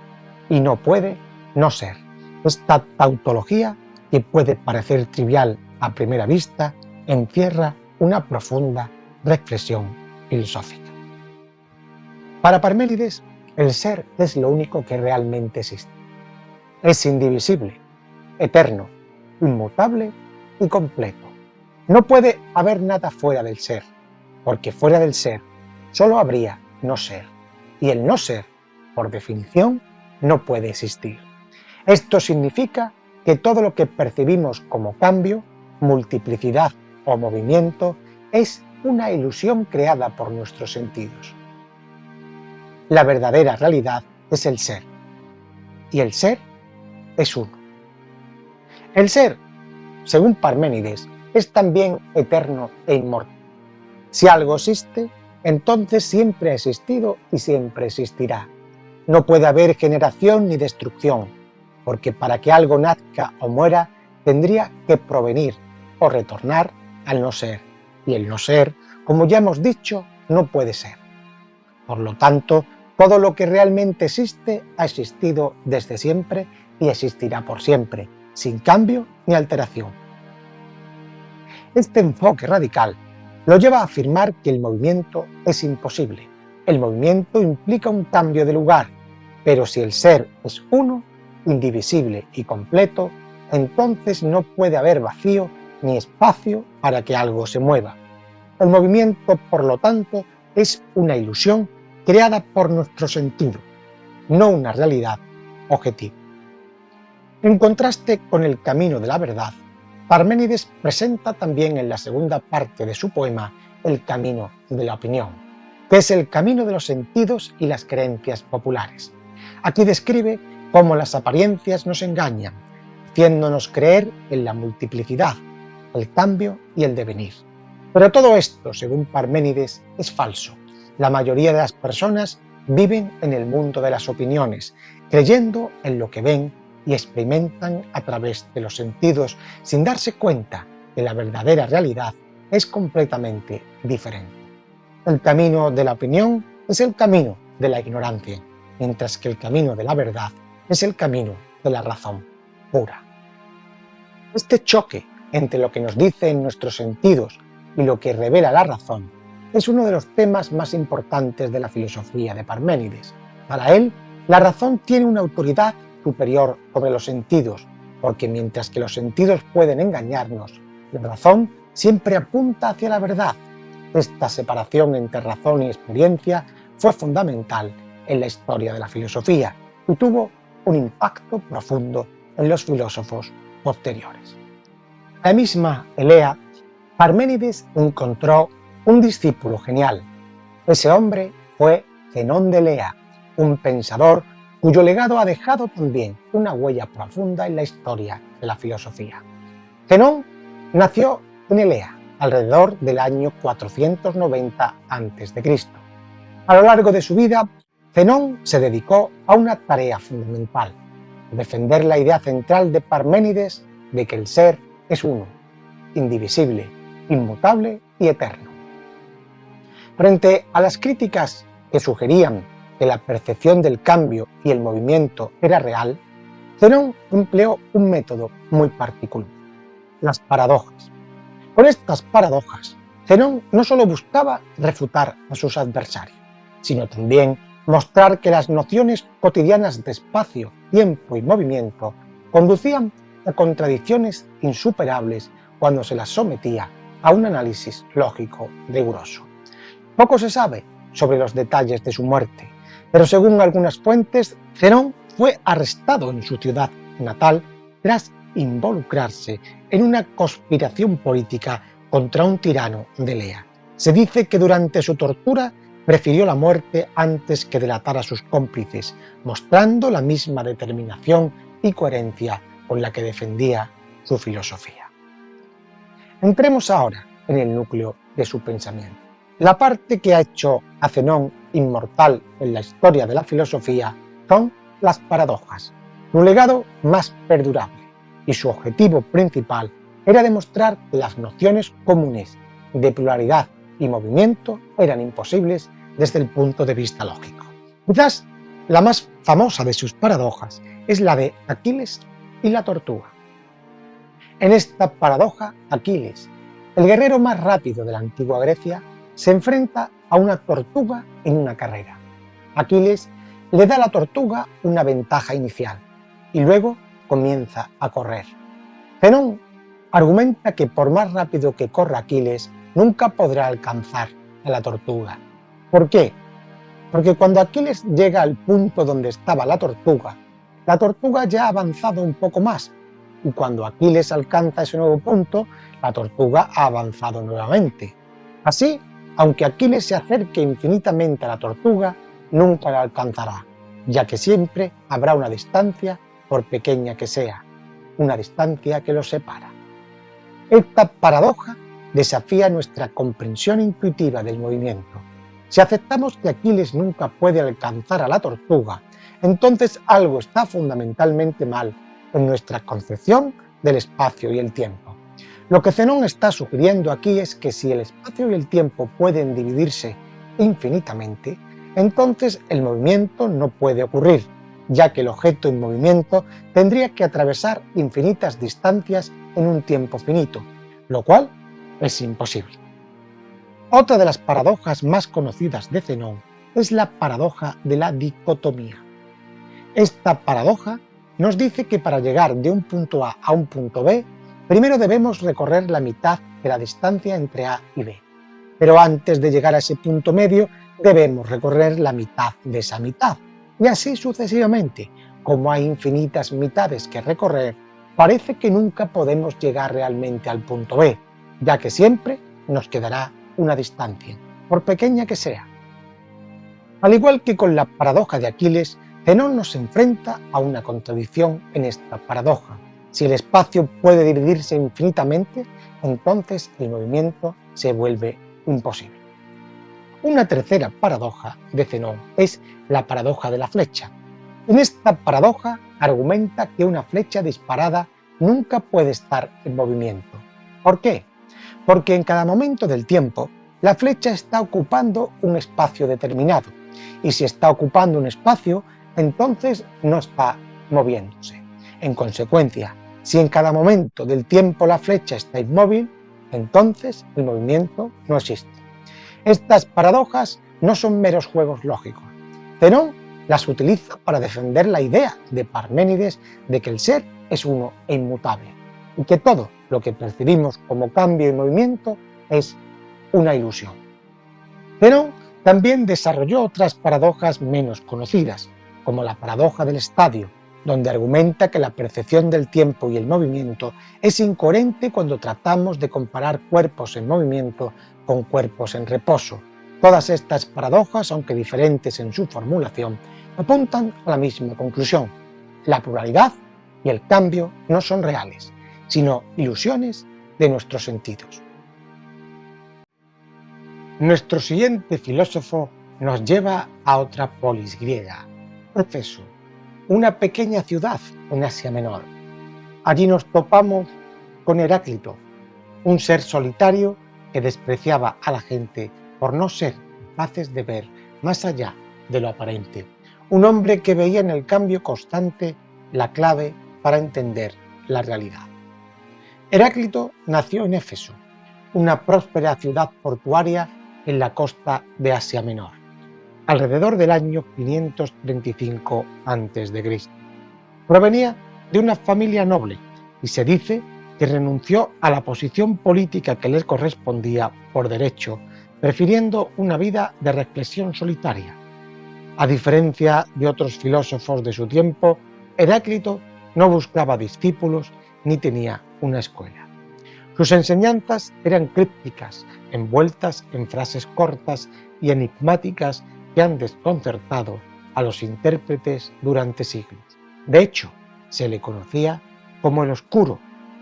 y no puede no ser. Esta tautología, que puede parecer trivial a primera vista, encierra una profunda reflexión filosófica. Para Parménides, el ser es lo único que realmente existe. Es indivisible, eterno, inmutable y completo. No puede haber nada fuera del ser, porque fuera del ser solo habría no ser. Y el no ser, por definición, no puede existir. Esto significa que todo lo que percibimos como cambio, multiplicidad o movimiento es una ilusión creada por nuestros sentidos. La verdadera realidad es el ser, y el ser es uno. El ser, según Parménides, es también eterno e inmortal. Si algo existe, entonces siempre ha existido y siempre existirá. No puede haber generación ni destrucción, porque para que algo nazca o muera, tendría que provenir o retornar al no ser. Y el no ser, como ya hemos dicho, no puede ser. Por lo tanto, todo lo que realmente existe ha existido desde siempre y existirá por siempre, sin cambio ni alteración. Este enfoque radical lo lleva a afirmar que el movimiento es imposible. El movimiento implica un cambio de lugar, pero si el ser es uno, indivisible y completo, entonces no puede haber vacío ni espacio para que algo se mueva. El movimiento, por lo tanto, es una ilusión creada por nuestro sentido, no una realidad objetiva. En contraste con el camino de la verdad, Parménides presenta también en la segunda parte de su poema el camino de la opinión, que es el camino de los sentidos y las creencias populares. Aquí describe cómo las apariencias nos engañan, haciéndonos creer en la multiplicidad, el cambio y el devenir. Pero todo esto, según Parménides, es falso. La mayoría de las personas viven en el mundo de las opiniones, creyendo en lo que ven y experimentan a través de los sentidos, sin darse cuenta que la verdadera realidad es completamente diferente. El camino de la opinión es el camino de la ignorancia, mientras que el camino de la verdad es el camino de la razón pura. Este choque entre lo que nos dicen nuestros sentidos y lo que revela la razón es uno de los temas más importantes de la filosofía de Parménides. Para él, la razón tiene una autoridad superior sobre los sentidos, porque mientras que los sentidos pueden engañarnos, la razón siempre apunta hacia la verdad. Esta separación entre razón y experiencia fue fundamental en la historia de la filosofía y tuvo un impacto profundo en los filósofos posteriores. En la misma Elea, Parménides encontró un discípulo genial. Ese hombre fue Zenón de Elea, un pensador cuyo legado ha dejado también una huella profunda en la historia de la filosofía. Zenón nació en Elea, alrededor del año 490 a.C. A lo largo de su vida, Zenón se dedicó a una tarea fundamental: defender la idea central de Parménides de que el ser es uno, indivisible, inmutable y eterno. Frente a las críticas que sugerían que la percepción del cambio y el movimiento era real, Zenón empleó un método muy particular: las paradojas. Con estas paradojas, Zenón no solo buscaba refutar a sus adversarios, sino también mostrar que las nociones cotidianas de espacio, tiempo y movimiento conducían a contradicciones insuperables cuando se las sometía a un análisis lógico riguroso. Poco se sabe sobre los detalles de su muerte, pero según algunas fuentes, Zenón fue arrestado en su ciudad natal tras involucrarse en una conspiración política contra un tirano de Elea. Se dice que durante su tortura prefirió la muerte antes que delatar a sus cómplices, mostrando la misma determinación y coherencia con la que defendía su filosofía. Entremos ahora en el núcleo de su pensamiento. La parte que ha hecho a Zenón inmortal en la historia de la filosofía son las paradojas, su legado más perdurable, y su objetivo principal era demostrar que las nociones comunes de pluralidad y movimiento eran imposibles desde el punto de vista lógico. Quizás la más famosa de sus paradojas es la de Aquiles y la tortuga. En esta paradoja, Aquiles, el guerrero más rápido de la antigua Grecia, se enfrenta a una tortuga en una carrera. Aquiles le da a la tortuga una ventaja inicial y luego comienza a correr. Zenón argumenta que por más rápido que corra Aquiles, nunca podrá alcanzar a la tortuga. ¿Por qué? porque cuando Aquiles llega al punto donde estaba la tortuga ya ha avanzado un poco más, y cuando Aquiles alcanza ese nuevo punto, la tortuga ha avanzado nuevamente. Así, aunque Aquiles se acerque infinitamente a la tortuga, nunca la alcanzará, ya que siempre habrá una distancia, por pequeña que sea, una distancia que los separa. Esta paradoja desafía nuestra comprensión intuitiva del movimiento. Si aceptamos que Aquiles nunca puede alcanzar a la tortuga, entonces algo está fundamentalmente mal en nuestra concepción del espacio y el tiempo. Lo que Zenón está sugiriendo aquí es que si el espacio y el tiempo pueden dividirse infinitamente, entonces el movimiento no puede ocurrir, ya que el objeto en movimiento tendría que atravesar infinitas distancias en un tiempo finito, lo cual es imposible. Otra de las paradojas más conocidas de Zenón es la paradoja de la dicotomía. Esta paradoja nos dice que para llegar de un punto A a un punto B, primero debemos recorrer la mitad de la distancia entre A y B. Pero antes de llegar a ese punto medio, debemos recorrer la mitad de esa mitad. Y así sucesivamente. Como hay infinitas mitades que recorrer, parece que nunca podemos llegar realmente al punto B, ya que siempre nos quedará una distancia, por pequeña que sea. Al igual que con la paradoja de Aquiles, Zenón nos enfrenta a una contradicción en esta paradoja. Si el espacio puede dividirse infinitamente, entonces el movimiento se vuelve imposible. Una tercera paradoja de Zenón es la paradoja de la flecha. En esta paradoja argumenta que una flecha disparada nunca puede estar en movimiento. ¿Por qué? Porque en cada momento del tiempo la flecha está ocupando un espacio determinado, y si está ocupando un espacio, entonces no está moviéndose. En consecuencia, si en cada momento del tiempo la flecha está inmóvil, entonces el movimiento no existe. Estas paradojas no son meros juegos lógicos. Zenón las utiliza para defender la idea de Parménides de que el ser es uno e inmutable, y que todo lo que percibimos como cambio y movimiento es una ilusión. Zenón también desarrolló otras paradojas menos conocidas, como la paradoja del estadio, donde argumenta que la percepción del tiempo y el movimiento es incoherente cuando tratamos de comparar cuerpos en movimiento con cuerpos en reposo. Todas estas paradojas, aunque diferentes en su formulación, apuntan a la misma conclusión: la pluralidad y el cambio no son reales, sino ilusiones de nuestros sentidos. Nuestro siguiente filósofo nos lleva a otra polis griega, Éfeso, una pequeña ciudad en Asia Menor. Allí nos topamos con Heráclito, un ser solitario que despreciaba a la gente por no ser capaces de ver más allá de lo aparente. Un hombre que veía en el cambio constante la clave para entender la realidad. Heráclito nació en Éfeso, una próspera ciudad portuaria en la costa de Asia Menor, alrededor del año 535 a.C. Provenía de una familia noble y se dice que renunció a la posición política que le correspondía por derecho, prefiriendo una vida de reflexión solitaria. A diferencia de otros filósofos de su tiempo, Heráclito no buscaba discípulos ni tenía una escuela. Sus enseñanzas eran crípticas, envueltas en frases cortas y enigmáticas que han desconcertado a los intérpretes durante siglos. De hecho, se le conocía como el Oscuro,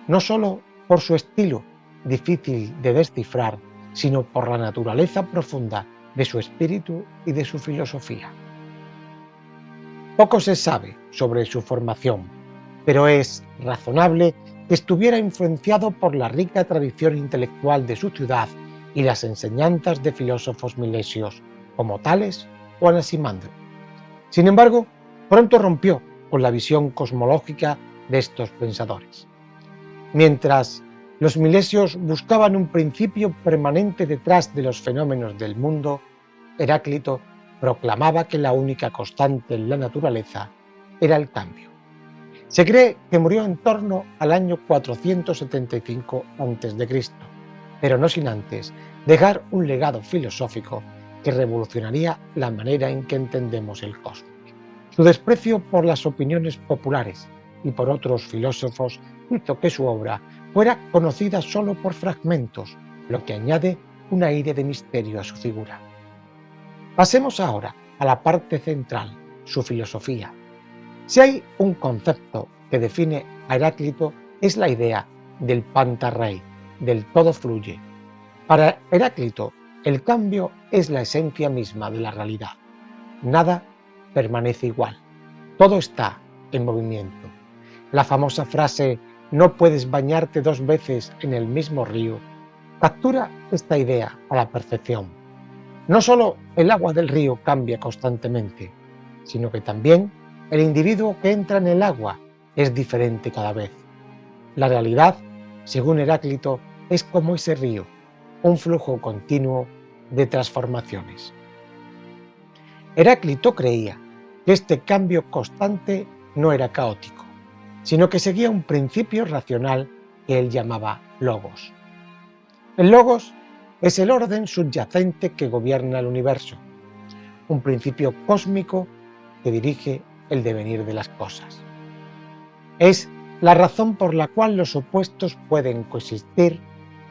no solo por su estilo difícil de descifrar, sino por la naturaleza profunda de su espíritu y de su filosofía. Poco se sabe sobre su formación, pero es razonable que estuviera influenciado por la rica tradición intelectual de su ciudad y las enseñanzas de filósofos milesios como Tales o Anaximandro. Sin embargo, pronto rompió con la visión cosmológica de estos pensadores. Mientras los milesios buscaban un principio permanente detrás de los fenómenos del mundo, Heráclito proclamaba que la única constante en la naturaleza era el cambio. Se cree que murió en torno al año 475 a.C., pero no sin antes dejar un legado filosófico que revolucionaría la manera en que entendemos el cosmos. Su desprecio por las opiniones populares y por otros filósofos hizo que su obra fuera conocida solo por fragmentos, lo que añade un aire de misterio a su figura. Pasemos ahora a la parte central, su filosofía. Si hay un concepto que define a Heráclito es la idea del panta rhei, del todo fluye. Para Heráclito, el cambio es la esencia misma de la realidad. Nada permanece igual, todo está en movimiento. La famosa frase "no puedes bañarte dos veces en el mismo río" captura esta idea a la perfección. No solo el agua del río cambia constantemente, sino que también el individuo que entra en el agua es diferente cada vez. La realidad, según Heráclito, es como ese río, un flujo continuo de transformaciones. Heráclito creía que este cambio constante no era caótico, sino que seguía un principio racional que él llamaba logos. El logos es el orden subyacente que gobierna el universo, un principio cósmico que dirige el devenir de las cosas. Es la razón por la cual los opuestos pueden coexistir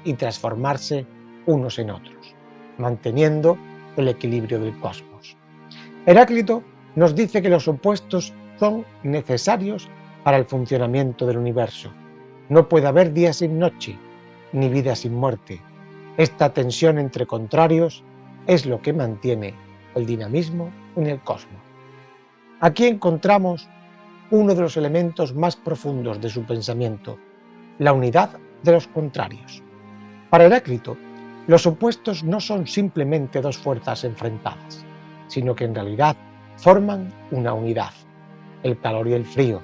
y transformarse unos en otros, manteniendo el equilibrio del cosmos. Heráclito nos dice que los opuestos son necesarios para el funcionamiento del universo. No puede haber día sin noche, ni vida sin muerte. Esta tensión entre contrarios es lo que mantiene el dinamismo en el cosmos. Aquí encontramos uno de los elementos más profundos de su pensamiento, la unidad de los contrarios. Para Heráclito, los opuestos no son simplemente dos fuerzas enfrentadas, sino que en realidad forman una unidad. El calor y el frío,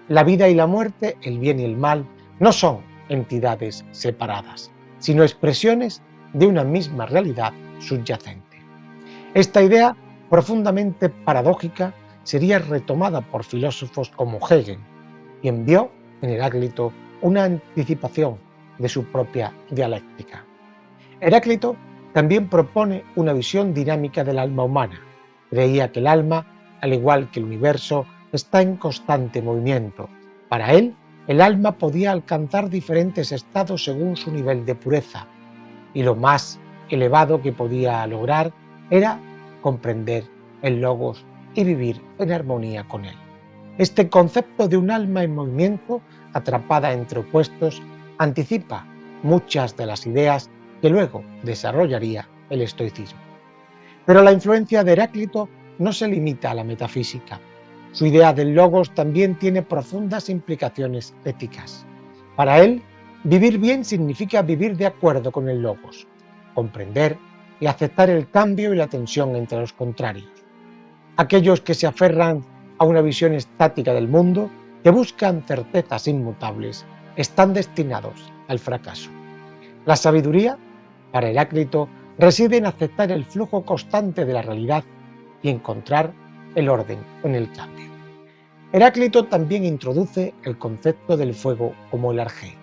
la vida y la muerte, el bien y el mal, no son entidades separadas, sino expresiones de una misma realidad subyacente. Esta idea, profundamente paradójica, sería retomada por filósofos como Hegel, quien vio en Heráclito una anticipación de su propia dialéctica. Heráclito también propone una visión dinámica del alma humana. Creía que el alma, al igual que el universo, está en constante movimiento. Para él, el alma podía alcanzar diferentes estados según su nivel de pureza, y lo más elevado que podía lograr era comprender el logos y vivir en armonía con él. Este concepto de un alma en movimiento, atrapada entre opuestos, anticipa muchas de las ideas que luego desarrollaría el estoicismo. Pero la influencia de Heráclito no se limita a la metafísica. Su idea del logos también tiene profundas implicaciones éticas. Para él, vivir bien significa vivir de acuerdo con el logos, comprender y aceptar el cambio y la tensión entre los contrarios. Aquellos que se aferran a una visión estática del mundo, que buscan certezas inmutables, están destinados al fracaso. La sabiduría, para Heráclito, reside en aceptar el flujo constante de la realidad y encontrar el orden en el cambio. Heráclito también introduce el concepto del fuego como el arjé,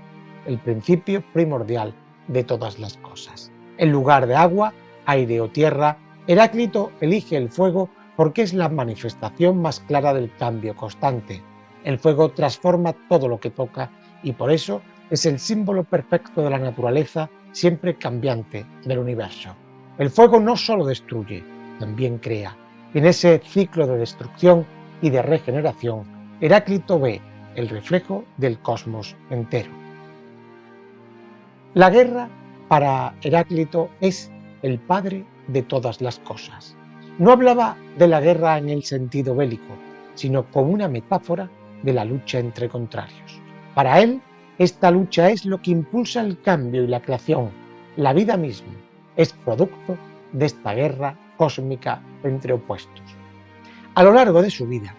el principio primordial de todas las cosas. En lugar de agua, aire o tierra, Heráclito elige el fuego porque es la manifestación más clara del cambio constante. El fuego transforma todo lo que toca y por eso es el símbolo perfecto de la naturaleza siempre cambiante del universo. El fuego no solo destruye, también crea. En ese ciclo de destrucción y de regeneración, Heráclito ve el reflejo del cosmos entero. La guerra, para Heráclito, es el padre de todas las cosas. No hablaba de la guerra en el sentido bélico, sino como una metáfora de la lucha entre contrarios. Para él, esta lucha es lo que impulsa el cambio y la creación. La vida misma es producto de esta guerra cósmica entre opuestos. A lo largo de su vida,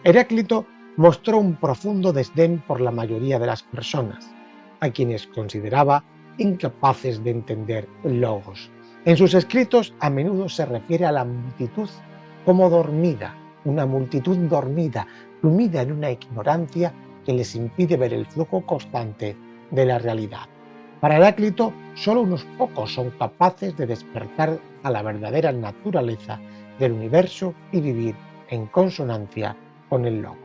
Heráclito mostró un profundo desdén por la mayoría de las personas, a quienes consideraba incapaces de entender el logos. En sus escritos a menudo se refiere a la multitud como dormida, una multitud dormida, sumida en una ignorancia que les impide ver el flujo constante de la realidad. Para Heráclito, solo unos pocos son capaces de despertar a la verdadera naturaleza del universo y vivir en consonancia con el logo.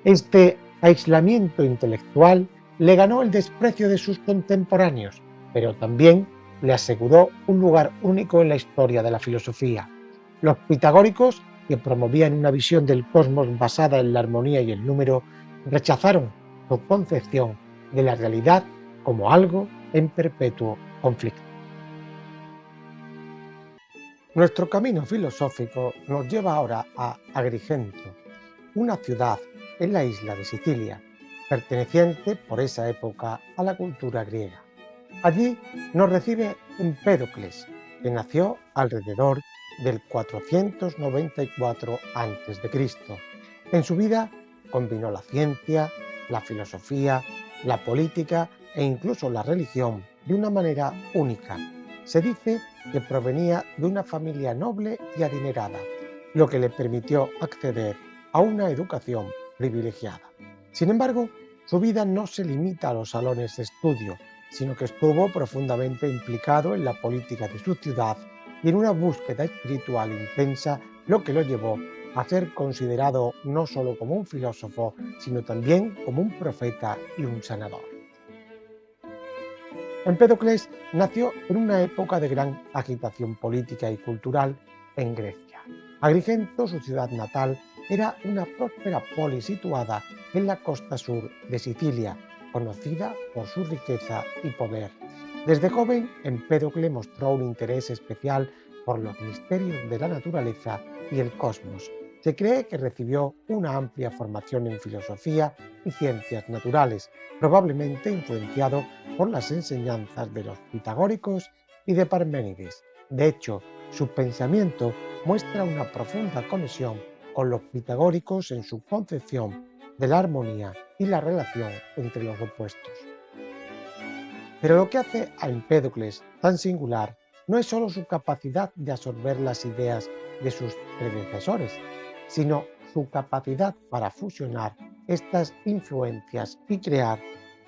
Este aislamiento intelectual le ganó el desprecio de sus contemporáneos, pero también le aseguró un lugar único en la historia de la filosofía. Los pitagóricos, que promovían una visión del cosmos basada en la armonía y el número, rechazaron su concepción de la realidad como algo en perpetuo conflicto. Nuestro camino filosófico nos lleva ahora a Agrigento, una ciudad en la isla de Sicilia, perteneciente por esa época a la cultura griega. Allí nos recibe Empédocles, que nació alrededor del 494 a.C. En su vida combinó la ciencia, la filosofía, la política e incluso la religión de una manera única. Se dice que provenía de una familia noble y adinerada, lo que le permitió acceder a una educación privilegiada. Sin embargo, su vida no se limita a los salones de estudio, sino que estuvo profundamente implicado en la política de su ciudad y en una búsqueda espiritual intensa, lo que lo llevó a ser considerado no solo como un filósofo, sino también como un profeta y un sanador. Empédocles nació en una época de gran agitación política y cultural en Grecia. Agrigento, su ciudad natal, era una próspera polis situada en la costa sur de Sicilia, conocida por su riqueza y poder. Desde joven, Empédocles mostró un interés especial por los misterios de la naturaleza y el cosmos. Se cree que recibió una amplia formación en filosofía y ciencias naturales, probablemente influenciado por las enseñanzas de los pitagóricos y de Parménides. De hecho, su pensamiento muestra una profunda conexión con los pitagóricos en su concepción de la armonía y la relación entre los opuestos. Pero lo que hace a Empédocles tan singular no es solo su capacidad de absorber las ideas de sus predecesores, sino su capacidad para fusionar estas influencias y crear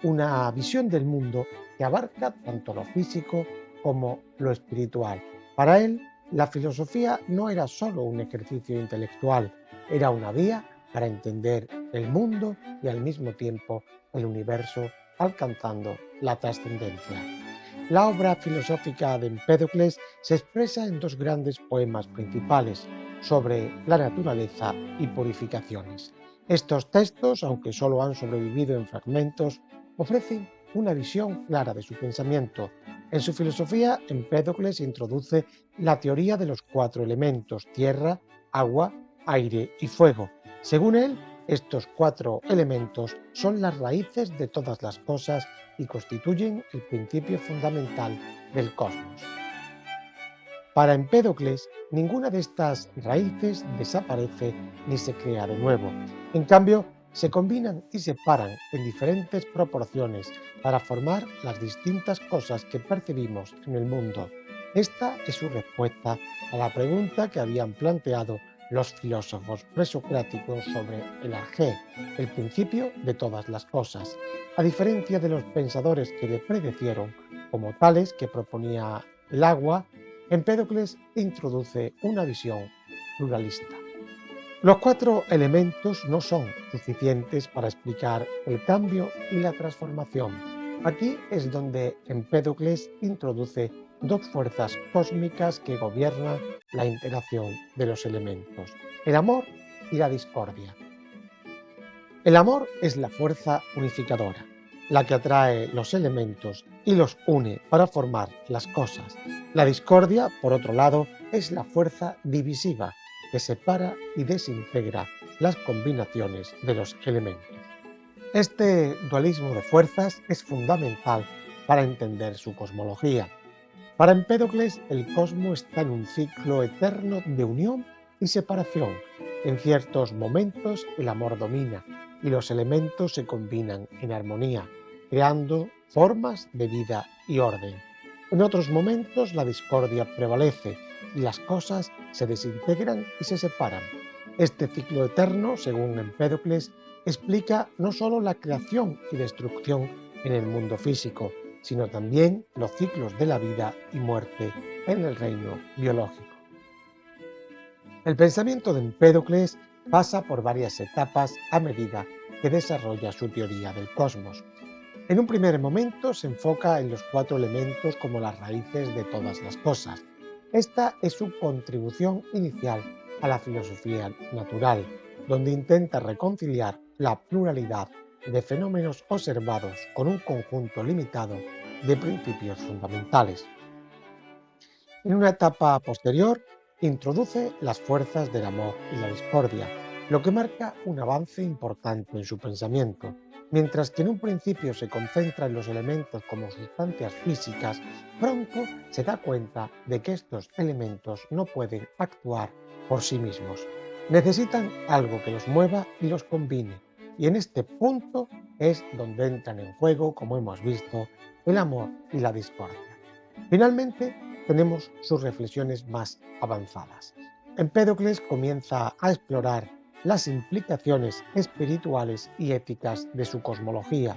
una visión del mundo que abarca tanto lo físico como lo espiritual. Para él, la filosofía no era solo un ejercicio intelectual, era una vía para entender el mundo y al mismo tiempo el universo, alcanzando la trascendencia. La obra filosófica de Empédocles se expresa en dos grandes poemas principales sobre la naturaleza y purificaciones. Estos textos, aunque solo han sobrevivido en fragmentos, ofrecen una visión clara de su pensamiento. En su filosofía, Empédocles introduce la teoría de los cuatro elementos: tierra, agua, aire y fuego. Según él, estos cuatro elementos son las raíces de todas las cosas y constituyen el principio fundamental del cosmos. Para Empédocles, ninguna de estas raíces desaparece ni se crea de nuevo. En cambio, se combinan y separan en diferentes proporciones para formar las distintas cosas que percibimos en el mundo. Esta es su respuesta a la pregunta que habían planteado los filósofos presocráticos sobre el arjé, el principio de todas las cosas. A diferencia de los pensadores que le predecieron, como Tales, que proponía el agua, Empédocles introduce una visión pluralista. Los cuatro elementos no son suficientes para explicar el cambio y la transformación. Aquí es donde Empédocles introduce dos fuerzas cósmicas que gobiernan la interacción de los elementos: el amor y la discordia. El amor es la fuerza unificadora, la que atrae los elementos y los une para formar las cosas. La discordia, por otro lado, es la fuerza divisiva, que separa y desintegra las combinaciones de los elementos. Este dualismo de fuerzas es fundamental para entender su cosmología. Para Empédocles, el cosmos está en un ciclo eterno de unión y separación. En ciertos momentos el amor domina y los elementos se combinan en armonía, creando formas de vida y orden. En otros momentos la discordia prevalece y las cosas se desintegran y se separan. Este ciclo eterno, según Empédocles, explica no solo la creación y destrucción en el mundo físico, sino también los ciclos de la vida y muerte en el reino biológico. El pensamiento de Empédocles pasa por varias etapas a medida que desarrolla su teoría del cosmos. En un primer momento se enfoca en los 4 elementos como las raíces de todas las cosas. Esta es su contribución inicial a la filosofía natural, donde intenta reconciliar la pluralidad de fenómenos observados con un conjunto limitado de principios fundamentales. En una etapa posterior, introduce las fuerzas del amor y la discordia, lo que marca un avance importante en su pensamiento. Mientras que en un principio se concentra en los elementos como sustancias físicas, pronto se da cuenta de que estos elementos no pueden actuar por sí mismos. Necesitan algo que los mueva y los combine. Y en este punto es donde entran en juego, como hemos visto, el amor y la discordia. Finalmente, tenemos sus reflexiones más avanzadas. Empédocles comienza a explorar las implicaciones espirituales y éticas de su cosmología.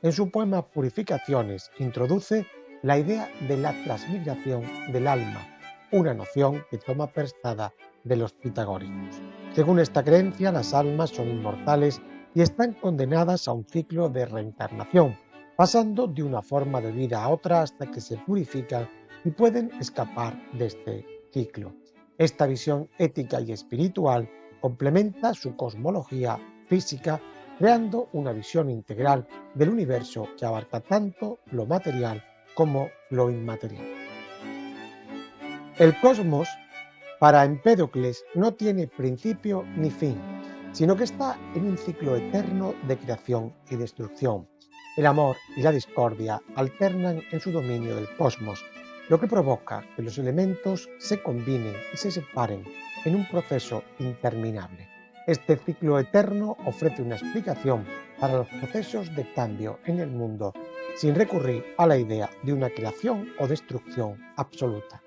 En su poema Purificaciones introduce la idea de la transmigración del alma, una noción que toma prestada de los pitagóricos. Según esta creencia, las almas son inmortales y están condenadas a un ciclo de reencarnación, pasando de una forma de vida a otra hasta que se purifican y pueden escapar de este ciclo. Esta visión ética y espiritual complementa su cosmología física, creando una visión integral del universo que abarca tanto lo material como lo inmaterial. El cosmos, para Empédocles, no tiene principio ni fin, sino que está en un ciclo eterno de creación y destrucción. El amor y la discordia alternan en su dominio del cosmos, lo que provoca que los elementos se combinen y se separen en un proceso interminable. Este ciclo eterno ofrece una explicación para los procesos de cambio en el mundo, sin recurrir a la idea de una creación o destrucción absoluta.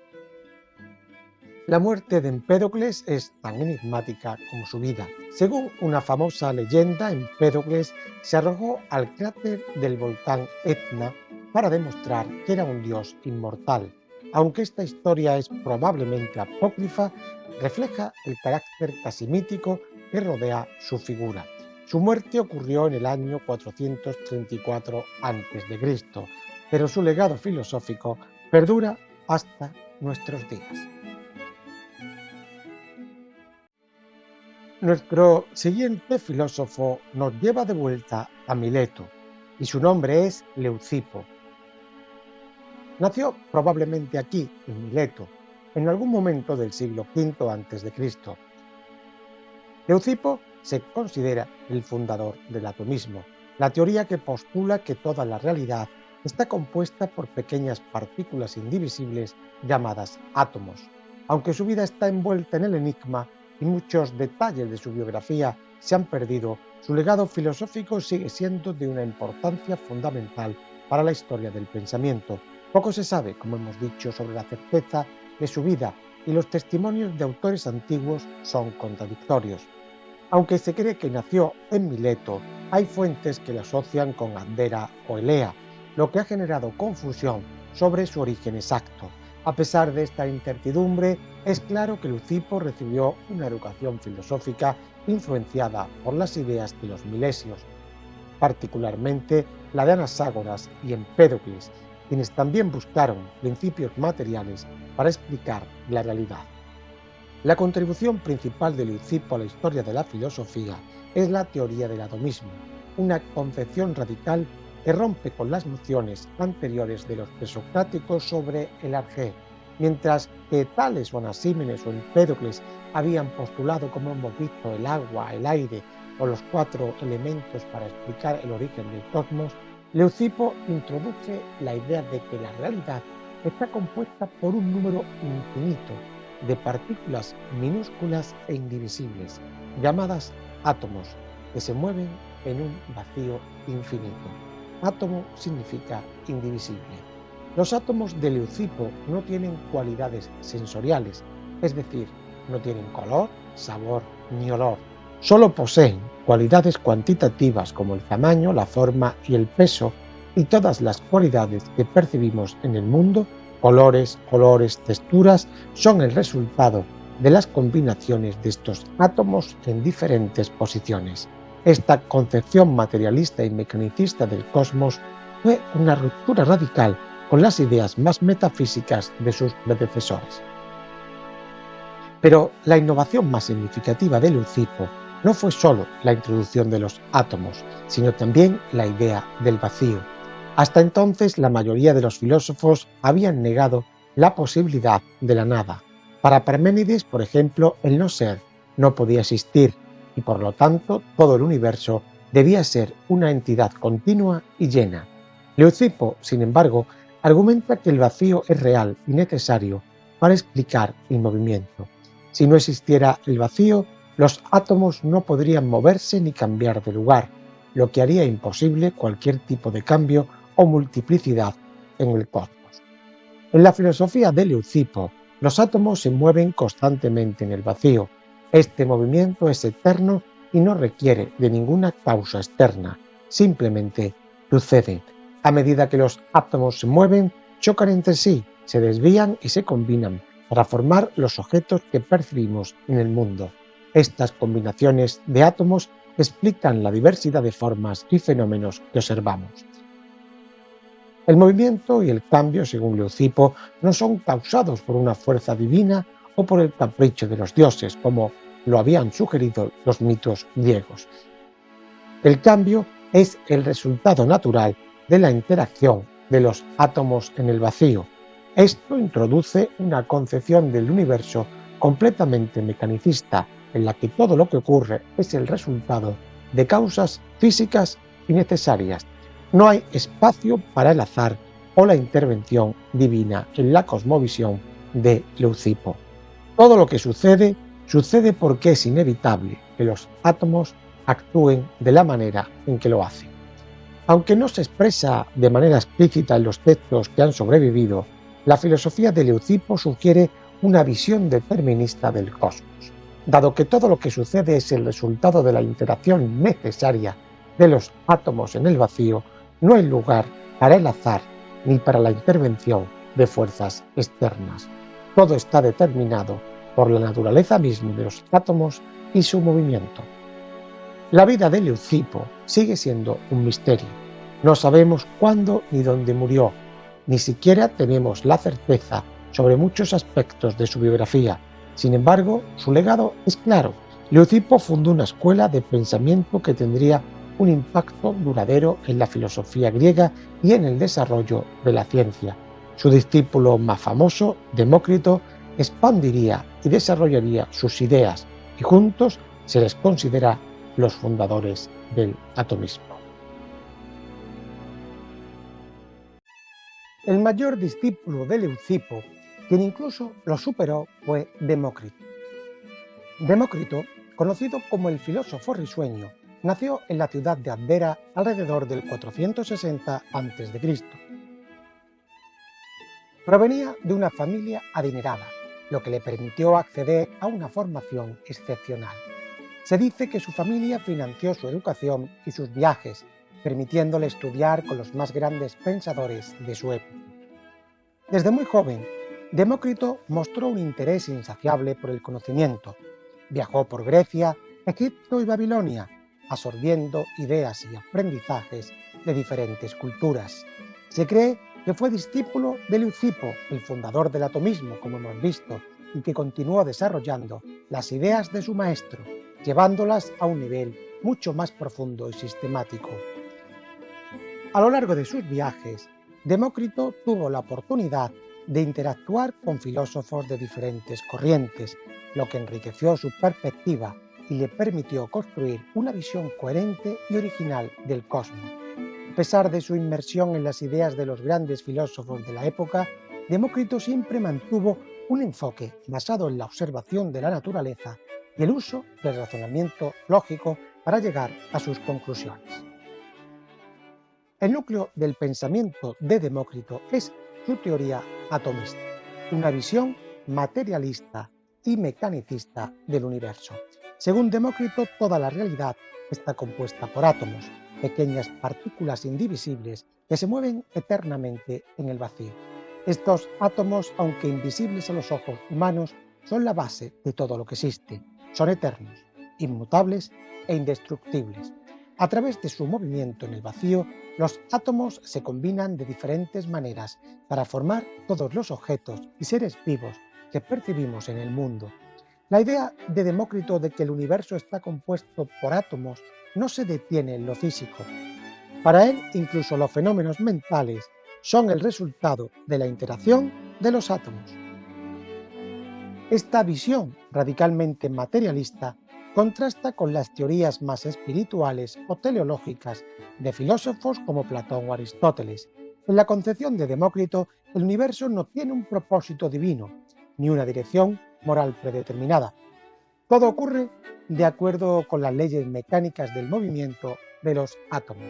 La muerte de Empédocles es tan enigmática como su vida. Según una famosa leyenda, Empédocles se arrojó al cráter del volcán Etna para demostrar que era un dios inmortal. Aunque esta historia es probablemente apócrifa, refleja el carácter casi mítico que rodea su figura. Su muerte ocurrió en el año 434 a.C., pero su legado filosófico perdura hasta nuestros días. Nuestro siguiente filósofo nos lleva de vuelta a Mileto, y su nombre es Leucipo. Nació probablemente aquí, en Mileto, en algún momento del siglo V a.C. Leucipo se considera el fundador del atomismo, la teoría que postula que toda la realidad está compuesta por pequeñas partículas indivisibles llamadas átomos. Aunque su vida está envuelta en el enigma y muchos detalles de su biografía se han perdido, su legado filosófico sigue siendo de una importancia fundamental para la historia del pensamiento. Poco se sabe, como hemos dicho, sobre la certeza de su vida y los testimonios de autores antiguos son contradictorios. Aunque se cree que nació en Mileto, hay fuentes que la asocian con Abdera o Elea, lo que ha generado confusión sobre su origen exacto. A pesar de esta incertidumbre, es claro que Leucipo recibió una educación filosófica influenciada por las ideas de los milesios, particularmente la de Anaxágoras y Empédocles, quienes también buscaron principios materiales para explicar la realidad. La contribución principal de Leucipo a la historia de la filosofía es la teoría del atomismo, una concepción radical que rompe con las nociones anteriores de los presocráticos sobre el arjé. Mientras que Tales o Anaxímenes o Empédocles habían postulado, como hemos visto, el agua, el aire o los 4 elementos para explicar el origen del cosmos, Leucipo introduce la idea de que la realidad está compuesta por un número infinito de partículas minúsculas e indivisibles, llamadas átomos, que se mueven en un vacío infinito. Átomo significa indivisible. Los átomos de Leucipo no tienen cualidades sensoriales, es decir, no tienen color, sabor ni olor. Solo poseen cualidades cuantitativas como el tamaño, la forma y el peso, y todas las cualidades que percibimos en el mundo Colores, olores, texturas son el resultado de las combinaciones de estos átomos en diferentes posiciones. Esta concepción materialista y mecanicista del cosmos fue una ruptura radical con las ideas más metafísicas de sus predecesores. Pero la innovación más significativa de Leucipo no fue solo la introducción de los átomos, sino también la idea del vacío. Hasta entonces, la mayoría de los filósofos habían negado la posibilidad de la nada. Para Parménides, por ejemplo, el no ser no podía existir y por lo tanto todo el universo debía ser una entidad continua y llena. Leucipo, sin embargo, argumenta que el vacío es real y necesario para explicar el movimiento. Si no existiera el vacío, los átomos no podrían moverse ni cambiar de lugar, lo que haría imposible cualquier tipo de cambio o multiplicidad en el cosmos. En la filosofía de Leucipo, los átomos se mueven constantemente en el vacío. Este movimiento es eterno y no requiere de ninguna causa externa, simplemente sucede. A medida que los átomos se mueven, chocan entre sí, se desvían y se combinan para formar los objetos que percibimos en el mundo. Estas combinaciones de átomos explican la diversidad de formas y fenómenos que observamos. El movimiento y el cambio, según Leucipo, no son causados por una fuerza divina o por el capricho de los dioses, como lo habían sugerido los mitos griegos. El cambio es el resultado natural de la interacción de los átomos en el vacío. Esto introduce una concepción del universo completamente mecanicista, en la que todo lo que ocurre es el resultado de causas físicas y necesarias. No hay espacio para el azar o la intervención divina en la cosmovisión de Leucipo. Todo lo que sucede, sucede porque es inevitable que los átomos actúen de la manera en que lo hacen. Aunque no se expresa de manera explícita en los textos que han sobrevivido, la filosofía de Leucipo sugiere una visión determinista del cosmos. Dado que todo lo que sucede es el resultado de la interacción necesaria de los átomos en el vacío, no hay lugar para el azar ni para la intervención de fuerzas externas. Todo está determinado por la naturaleza misma de los átomos y su movimiento. La vida de Leucipo sigue siendo un misterio. No sabemos cuándo ni dónde murió, ni siquiera tenemos la certeza sobre muchos aspectos de su biografía. Sin embargo, su legado es claro. Leucipo fundó una escuela de pensamiento que tendría un impacto duradero en la filosofía griega y en el desarrollo de la ciencia. Su discípulo más famoso, Demócrito, expandiría y desarrollaría sus ideas y juntos se les considera los fundadores del atomismo. El mayor discípulo de Leucipo, quien incluso lo superó, fue Demócrito. Demócrito, conocido como el filósofo risueño, nació en la ciudad de Abdera alrededor del 460 a.C. Provenía de una familia adinerada, lo que le permitió acceder a una formación excepcional. Se dice que su familia financió su educación y sus viajes, permitiéndole estudiar con los más grandes pensadores de su época. Desde muy joven, Demócrito mostró un interés insaciable por el conocimiento. Viajó por Grecia, Egipto y Babilonia, absorbiendo ideas y aprendizajes de diferentes culturas. Se cree que fue discípulo de Leucipo, el fundador del atomismo, como hemos visto, y que continuó desarrollando las ideas de su maestro, llevándolas a un nivel mucho más profundo y sistemático. A lo largo de sus viajes, Demócrito tuvo la oportunidad de interactuar con filósofos de diferentes corrientes, lo que enriqueció su perspectiva y le permitió construir una visión coherente y original del cosmos. A pesar de su inmersión en las ideas de los grandes filósofos de la época, Demócrito siempre mantuvo un enfoque basado en la observación de la naturaleza y el uso del razonamiento lógico para llegar a sus conclusiones. El núcleo del pensamiento de Demócrito es su teoría atomista, una visión materialista y mecanicista del universo. Según Demócrito, toda la realidad está compuesta por átomos, pequeñas partículas indivisibles que se mueven eternamente en el vacío. Estos átomos, aunque invisibles a los ojos humanos, son la base de todo lo que existe. Son eternos, inmutables e indestructibles. A través de su movimiento en el vacío, los átomos se combinan de diferentes maneras para formar todos los objetos y seres vivos que percibimos en el mundo. La idea de Demócrito de que el universo está compuesto por átomos no se detiene en lo físico. Para él, incluso los fenómenos mentales son el resultado de la interacción de los átomos. Esta visión radicalmente materialista contrasta con las teorías más espirituales o teleológicas de filósofos como Platón o Aristóteles. En la concepción de Demócrito, el universo no tiene un propósito divino, ni una dirección moral predeterminada. Todo ocurre de acuerdo con las leyes mecánicas del movimiento de los átomos.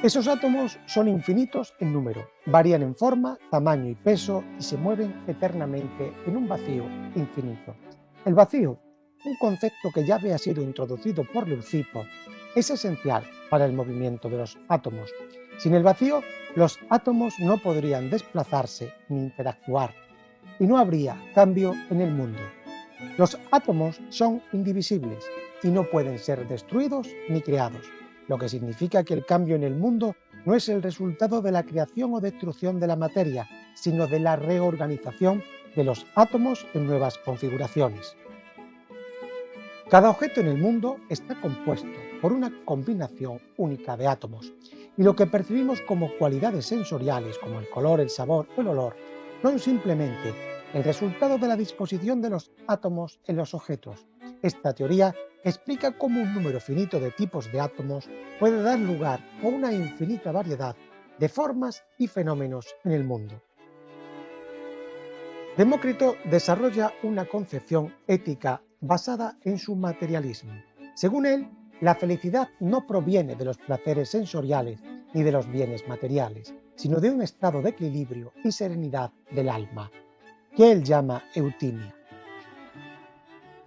Esos átomos son infinitos en número, varían en forma, tamaño y peso y se mueven eternamente en un vacío infinito. El vacío, un concepto que ya había sido introducido por Leucipo, es esencial para el movimiento de los átomos. Sin el vacío, los átomos no podrían desplazarse ni interactuar, y no habría cambio en el mundo. Los átomos son indivisibles y no pueden ser destruidos ni creados, lo que significa que el cambio en el mundo no es el resultado de la creación o destrucción de la materia, sino de la reorganización de los átomos en nuevas configuraciones. Cada objeto en el mundo está compuesto por una combinación única de átomos, y lo que percibimos como cualidades sensoriales como el color, el sabor o el olor son simplemente el resultado de la disposición de los átomos en los objetos. Esta teoría explica cómo un número finito de tipos de átomos puede dar lugar a una infinita variedad de formas y fenómenos en el mundo. Demócrito desarrolla una concepción ética basada en su materialismo. Según él, la felicidad no proviene de los placeres sensoriales ni de los bienes materiales, sino de un estado de equilibrio y serenidad del alma, que él llama eutimia.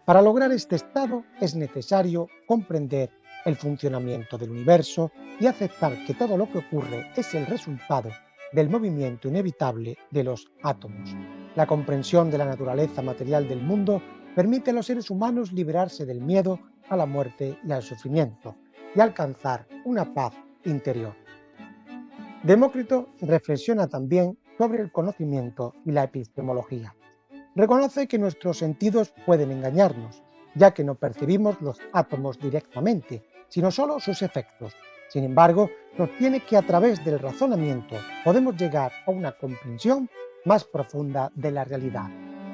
Para lograr este estado es necesario comprender el funcionamiento del universo y aceptar que todo lo que ocurre es el resultado del movimiento inevitable de los átomos. La comprensión de la naturaleza material del mundo permite a los seres humanos liberarse del miedo a la muerte y al sufrimiento y alcanzar una paz interior. Demócrito reflexiona también sobre el conocimiento y la epistemología. Reconoce que nuestros sentidos pueden engañarnos, ya que no percibimos los átomos directamente, sino solo sus efectos. Sin embargo, sostiene que a través del razonamiento podemos llegar a una comprensión más profunda de la realidad.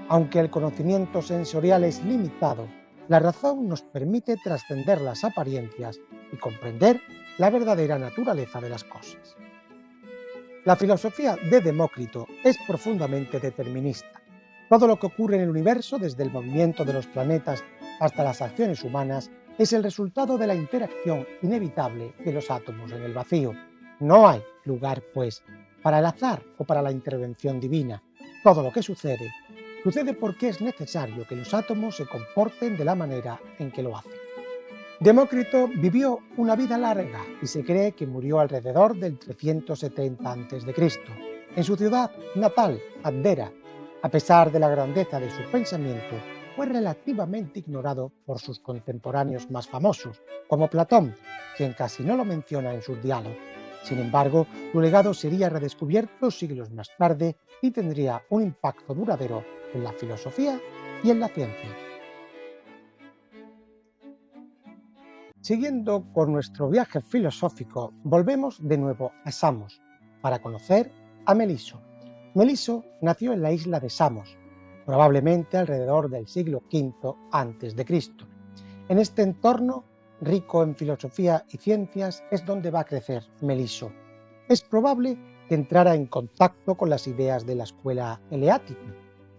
Aunque el conocimiento sensorial es limitado, la razón nos permite trascender las apariencias y comprender la verdadera naturaleza de las cosas. La filosofía de Demócrito es profundamente determinista. Todo lo que ocurre en el universo, desde el movimiento de los planetas hasta las acciones humanas, es el resultado de la interacción inevitable de los átomos en el vacío. No hay lugar, pues, para el azar o para la intervención divina. Todo lo que sucede porque es necesario que los átomos se comporten de la manera en que lo hacen. Demócrito vivió una vida larga y se cree que murió alrededor del 370 a.C., en su ciudad natal, Abdera. A pesar de la grandeza de su pensamiento, fue relativamente ignorado por sus contemporáneos más famosos, como Platón, quien casi no lo menciona en sus diálogos. Sin embargo, su legado sería redescubierto siglos más tarde y tendría un impacto duradero en la filosofía y en la ciencia. Siguiendo con nuestro viaje filosófico, volvemos de nuevo a Samos para conocer a Meliso. Meliso nació en la isla de Samos, probablemente alrededor del siglo V a.C. En este entorno, rico en filosofía y ciencias, es donde va a crecer Meliso. Es probable que entrara en contacto con las ideas de la escuela eleática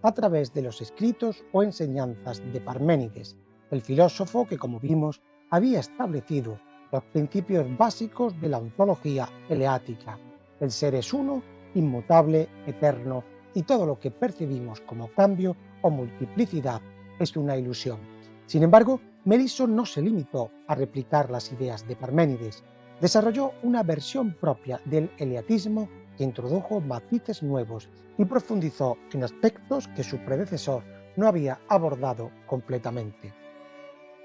a través de los escritos o enseñanzas de Parménides, el filósofo que, como vimos, había establecido los principios básicos de la ontología eleática. El ser es uno, inmutable, eterno, y todo lo que percibimos como cambio o multiplicidad es una ilusión. Sin embargo, Meliso no se limitó a replicar las ideas de Parménides. Desarrolló una versión propia del eleatismo que introdujo matices nuevos y profundizó en aspectos que su predecesor no había abordado completamente.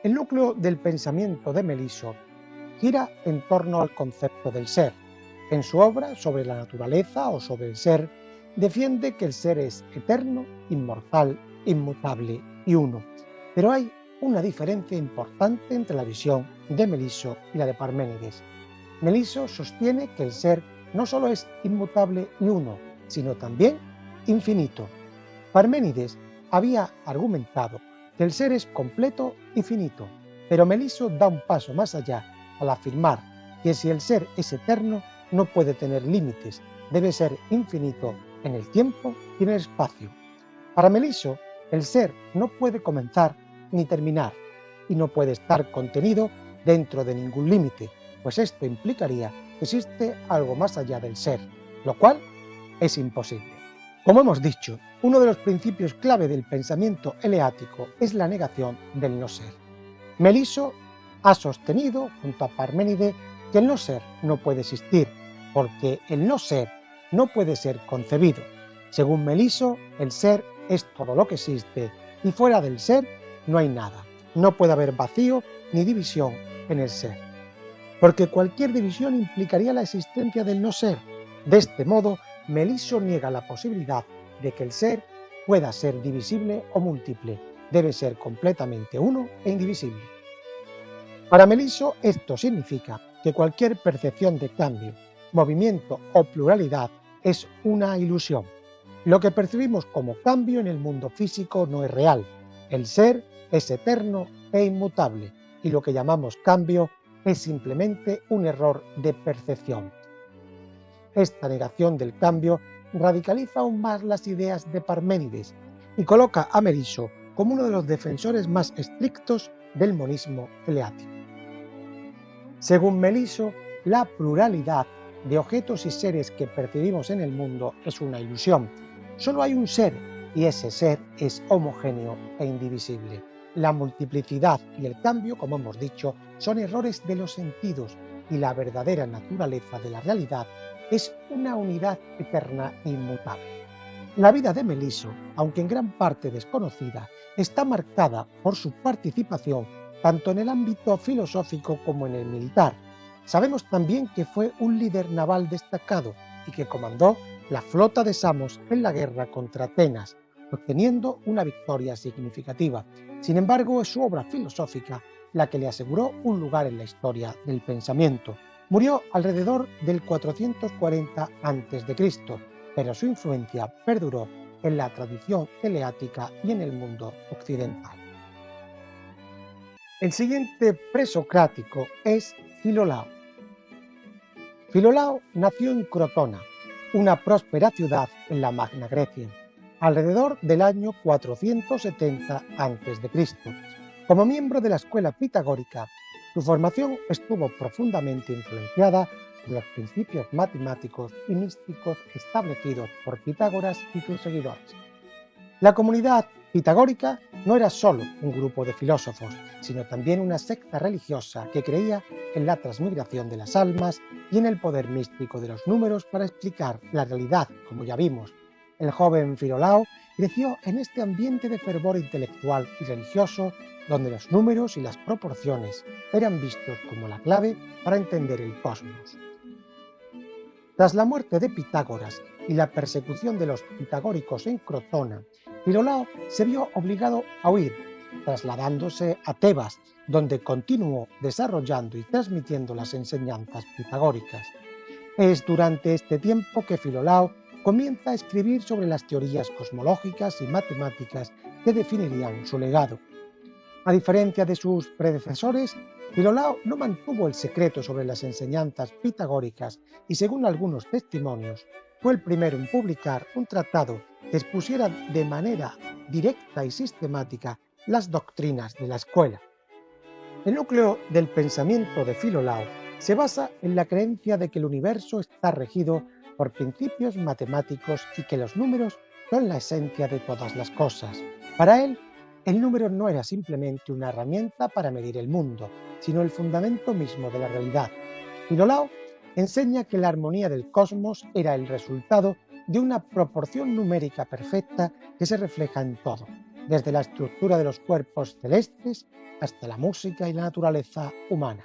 El núcleo del pensamiento de Melisso gira en torno al concepto del ser. En su obra sobre la naturaleza o sobre el ser, defiende que el ser es eterno, inmortal, inmutable y uno. Pero hay una diferencia importante entre la visión de Melisso y la de Parménides. Melisso sostiene que el ser no solo es inmutable y uno, sino también infinito. Parménides había argumentado que el ser es completo y finito, pero Melisso da un paso más allá al afirmar que si el ser es eterno, no puede tener límites, debe ser infinito en el tiempo y en el espacio. Para Melisso, el ser no puede comenzar ni terminar y no puede estar contenido dentro de ningún límite, pues esto implicaría que existe algo más allá del ser, lo cual es imposible. Como hemos dicho, uno de los principios clave del pensamiento eleático es la negación del no ser. Melisso ha sostenido, junto a Parménides, que el no ser no puede existir, porque el no ser no puede ser concebido. Según Melisso, el ser es todo lo que existe y fuera del ser no hay nada. No puede haber vacío ni división en el ser, porque cualquier división implicaría la existencia del no ser. De este modo, Melisso niega la posibilidad de que el ser pueda ser divisible o múltiple. Debe ser completamente uno e indivisible. Para Melisso, esto significa que cualquier percepción de cambio, movimiento o pluralidad es una ilusión. Lo que percibimos como cambio en el mundo físico no es real. El ser es eterno e inmutable, y lo que llamamos cambio es simplemente un error de percepción. Esta negación del cambio radicaliza aún más las ideas de Parménides y coloca a Melisso como uno de los defensores más estrictos del monismo eleático. Según Melisso, la pluralidad de objetos y seres que percibimos en el mundo es una ilusión. Solo hay un ser y ese ser es homogéneo e indivisible. La multiplicidad y el cambio, como hemos dicho, son errores de los sentidos y la verdadera naturaleza de la realidad es una unidad eterna e inmutable. La vida de Melisso, aunque en gran parte desconocida, está marcada por su participación tanto en el ámbito filosófico como en el militar. Sabemos también que fue un líder naval destacado y que comandó la flota de Samos en la guerra contra Atenas, obteniendo una victoria significativa. Sin embargo, es su obra filosófica la que le aseguró un lugar en la historia del pensamiento. Murió alrededor del 440 a.C., pero su influencia perduró en la tradición eleática y en el mundo occidental. El siguiente presocrático es Filolao. Filolao nació en Crotona, una próspera ciudad en la Magna Grecia, alrededor del año 470 a.C. Como miembro de la escuela pitagórica, su formación estuvo profundamente influenciada por los principios matemáticos y místicos establecidos por Pitágoras y sus seguidores. La comunidad pitagórica no era solo un grupo de filósofos, sino también una secta religiosa que creía en la transmigración de las almas y en el poder místico de los números para explicar la realidad, como ya vimos. El joven Filolao creció en este ambiente de fervor intelectual y religioso, donde los números y las proporciones eran vistos como la clave para entender el cosmos. Tras la muerte de Pitágoras y la persecución de los pitagóricos en Crotona, Filolao se vio obligado a huir, trasladándose a Tebas, donde continuó desarrollando y transmitiendo las enseñanzas pitagóricas. Es durante este tiempo que Filolao comienza a escribir sobre las teorías cosmológicas y matemáticas que definirían su legado. A diferencia de sus predecesores, Filolao no mantuvo el secreto sobre las enseñanzas pitagóricas y, según algunos testimonios, fue el primero en publicar un tratado que expusiera de manera directa y sistemática las doctrinas de la escuela. El núcleo del pensamiento de Filolao se basa en la creencia de que el universo está regido por principios matemáticos y que los números son la esencia de todas las cosas. Para él, el número no era simplemente una herramienta para medir el mundo, sino el fundamento mismo de la realidad. Filolao enseña que la armonía del cosmos era el resultado de una proporción numérica perfecta que se refleja en todo, desde la estructura de los cuerpos celestes hasta la música y la naturaleza humana.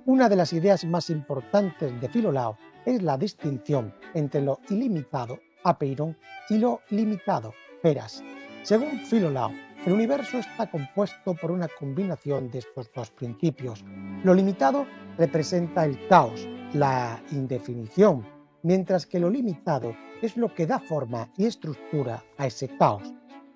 Una de las ideas más importantes de Filolao es la distinción entre lo ilimitado, apeiron, y lo limitado, peras. Según Filolao, el universo está compuesto por una combinación de estos dos principios. Lo limitado representa el caos, la indefinición, mientras que lo limitado es lo que da forma y estructura a ese caos.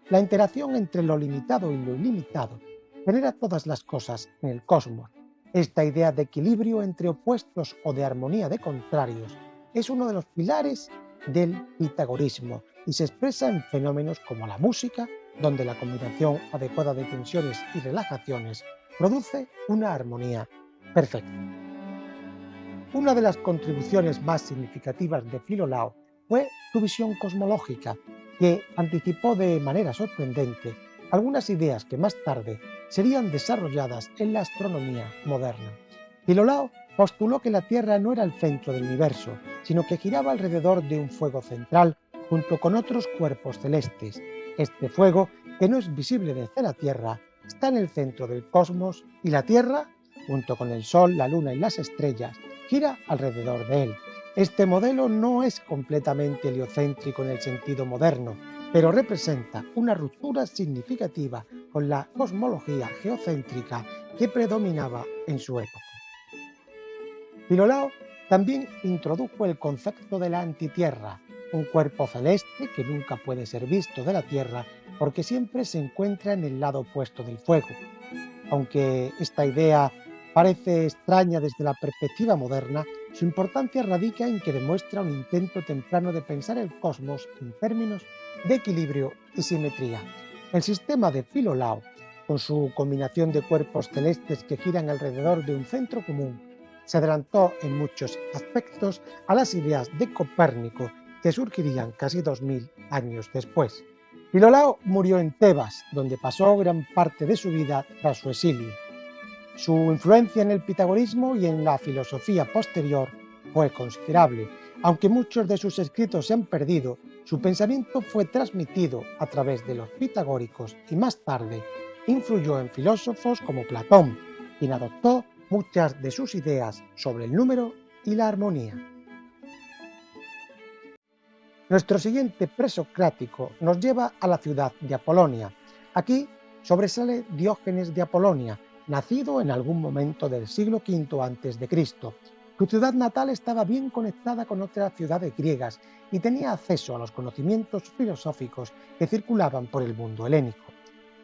La interacción entre lo limitado y lo ilimitado genera todas las cosas en el cosmos. Esta idea de equilibrio entre opuestos o de armonía de contrarios es uno de los pilares del pitagorismo y se expresa en fenómenos como la música, donde la combinación adecuada de tensiones y relajaciones produce una armonía perfecta. Una de las contribuciones más significativas de Filolao fue su visión cosmológica, que anticipó de manera sorprendente algunas ideas que más tarde serían desarrolladas en la astronomía moderna. Filolao postuló que la Tierra no era el centro del universo, sino que giraba alrededor de un fuego central junto con otros cuerpos celestes. Este fuego, que no es visible desde la Tierra, está en el centro del cosmos y la Tierra, junto con el Sol, la Luna y las estrellas, gira alrededor de él. Este modelo no es completamente heliocéntrico en el sentido moderno, pero representa una ruptura significativa con la cosmología geocéntrica que predominaba en su época. Filolao también introdujo el concepto de la antitierra, un cuerpo celeste que nunca puede ser visto de la Tierra porque siempre se encuentra en el lado opuesto del fuego. Aunque esta idea parece extraña desde la perspectiva moderna, su importancia radica en que demuestra un intento temprano de pensar el cosmos en términos de equilibrio y simetría. El sistema de Filolao, con su combinación de cuerpos celestes que giran alrededor de un centro común, se adelantó en muchos aspectos a las ideas de Copérnico que surgirían casi 2000 años después. Filolao murió en Tebas, donde pasó gran parte de su vida tras su exilio. Su influencia en el pitagorismo y en la filosofía posterior fue considerable. Aunque muchos de sus escritos se han perdido, su pensamiento fue transmitido a través de los pitagóricos y más tarde influyó en filósofos como Platón, quien adoptó muchas de sus ideas sobre el número y la armonía. Nuestro siguiente presocrático nos lleva a la ciudad de Apolonia. Aquí sobresale Diógenes de Apolonia, nacido en algún momento del siglo V a.C. Su ciudad natal estaba bien conectada con otras ciudades griegas y tenía acceso a los conocimientos filosóficos que circulaban por el mundo helénico.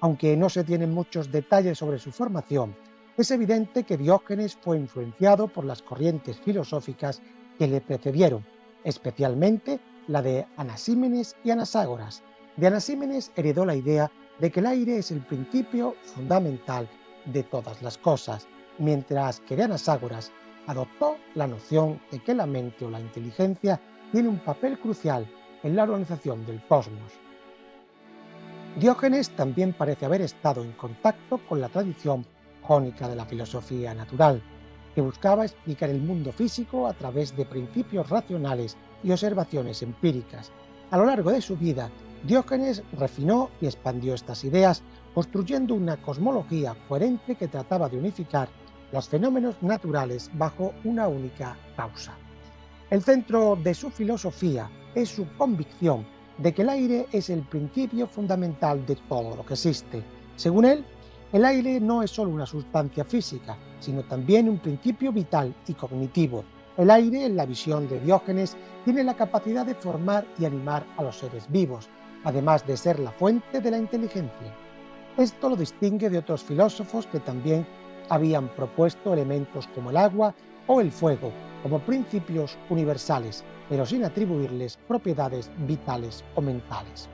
Aunque no se tienen muchos detalles sobre su formación, es evidente que Diógenes fue influenciado por las corrientes filosóficas que le precedieron, especialmente la de Anasímenes y Anaságoras. De Anasímenes heredó la idea de que el aire es el principio fundamental de todas las cosas, mientras que de Anaságoras adoptó la noción de que la mente o la inteligencia tiene un papel crucial en la organización del cosmos. Diógenes también parece haber estado en contacto con la tradición jónica de la filosofía natural, que buscaba explicar el mundo físico a través de principios racionales y observaciones empíricas. A lo largo de su vida, Diógenes refinó y expandió estas ideas, construyendo una cosmología coherente que trataba de unificar los fenómenos naturales bajo una única causa. El centro de su filosofía es su convicción de que el aire es el principio fundamental de todo lo que existe. Según él, el aire no es solo una sustancia física, sino también un principio vital y cognitivo. El aire, en la visión de Diógenes, tiene la capacidad de formar y animar a los seres vivos, además de ser la fuente de la inteligencia. Esto lo distingue de otros filósofos que también habían propuesto elementos como el agua o el fuego como principios universales, pero sin atribuirles propiedades vitales o mentales.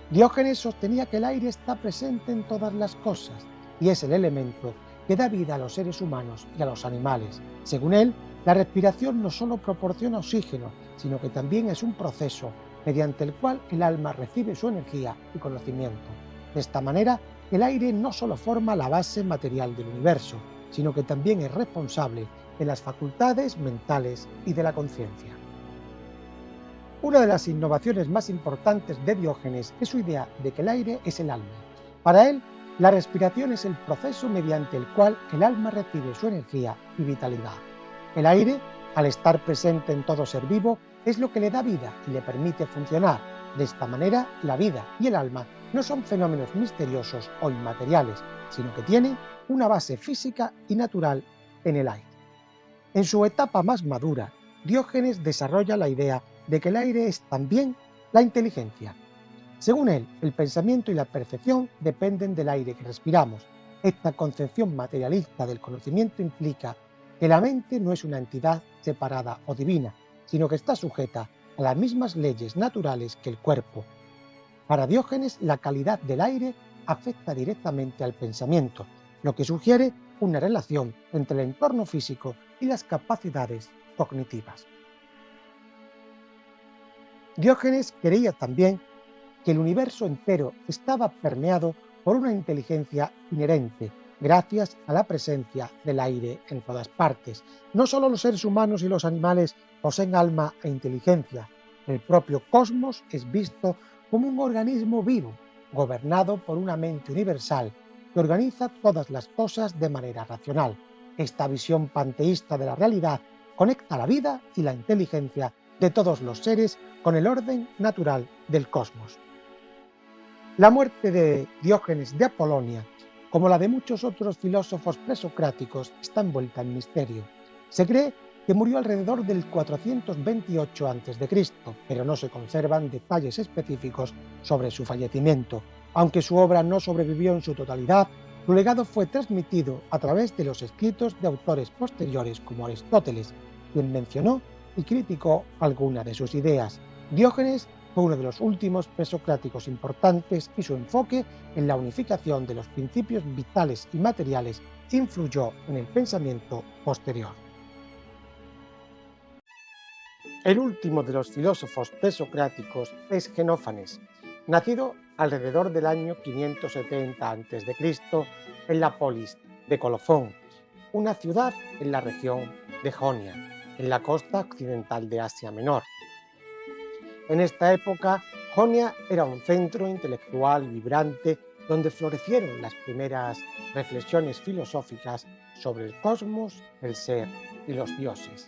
Diógenes sostenía que el aire está presente en todas las cosas y es el elemento que da vida a los seres humanos y a los animales. Según él, la respiración no solo proporciona oxígeno, sino que también es un proceso mediante el cual el alma recibe su energía y conocimiento. De esta manera, el aire no solo forma la base material del universo, sino que también es responsable de las facultades mentales y de la conciencia. Una de las innovaciones más importantes de Diógenes es su idea de que el aire es el alma. Para él, la respiración es el proceso mediante el cual el alma recibe su energía y vitalidad. El aire, al estar presente en todo ser vivo, es lo que le da vida y le permite funcionar. De esta manera, la vida y el alma no son fenómenos misteriosos o inmateriales, sino que tienen una base física y natural en el aire. En su etapa más madura, Diógenes desarrolla la idea de que el aire es también la inteligencia. Según él, el pensamiento y la percepción dependen del aire que respiramos. Esta concepción materialista del conocimiento implica que la mente no es una entidad separada o divina, sino que está sujeta a las mismas leyes naturales que el cuerpo. Para Diógenes, la calidad del aire afecta directamente al pensamiento, lo que sugiere una relación entre el entorno físico y las capacidades cognitivas. Diógenes creía también que el universo entero estaba permeado por una inteligencia inherente, gracias a la presencia del aire en todas partes. No solo los seres humanos y los animales poseen alma e inteligencia, el propio cosmos es visto como un organismo vivo, gobernado por una mente universal que organiza todas las cosas de manera racional. Esta visión panteísta de la realidad conecta la vida y la inteligencia de todos los seres con el orden natural del cosmos. La muerte de Diógenes de Apolonia, como la de muchos otros filósofos presocráticos, está envuelta en misterio. Se cree que murió alrededor del 428 a.C., pero no se conservan detalles específicos sobre su fallecimiento. Aunque su obra no sobrevivió en su totalidad, su legado fue transmitido a través de los escritos de autores posteriores como Aristóteles, quien mencionó y criticó algunas de sus ideas. Diógenes fue uno de los últimos presocráticos importantes y su enfoque en la unificación de los principios vitales y materiales influyó en el pensamiento posterior. El último de los filósofos presocráticos es Genófanes, nacido alrededor del año 570 a.C. en la polis de Colofón, una ciudad en la región de Jonia, en la costa occidental de Asia Menor. En esta época, Jonia era un centro intelectual vibrante donde florecieron las primeras reflexiones filosóficas sobre el cosmos, el ser y los dioses.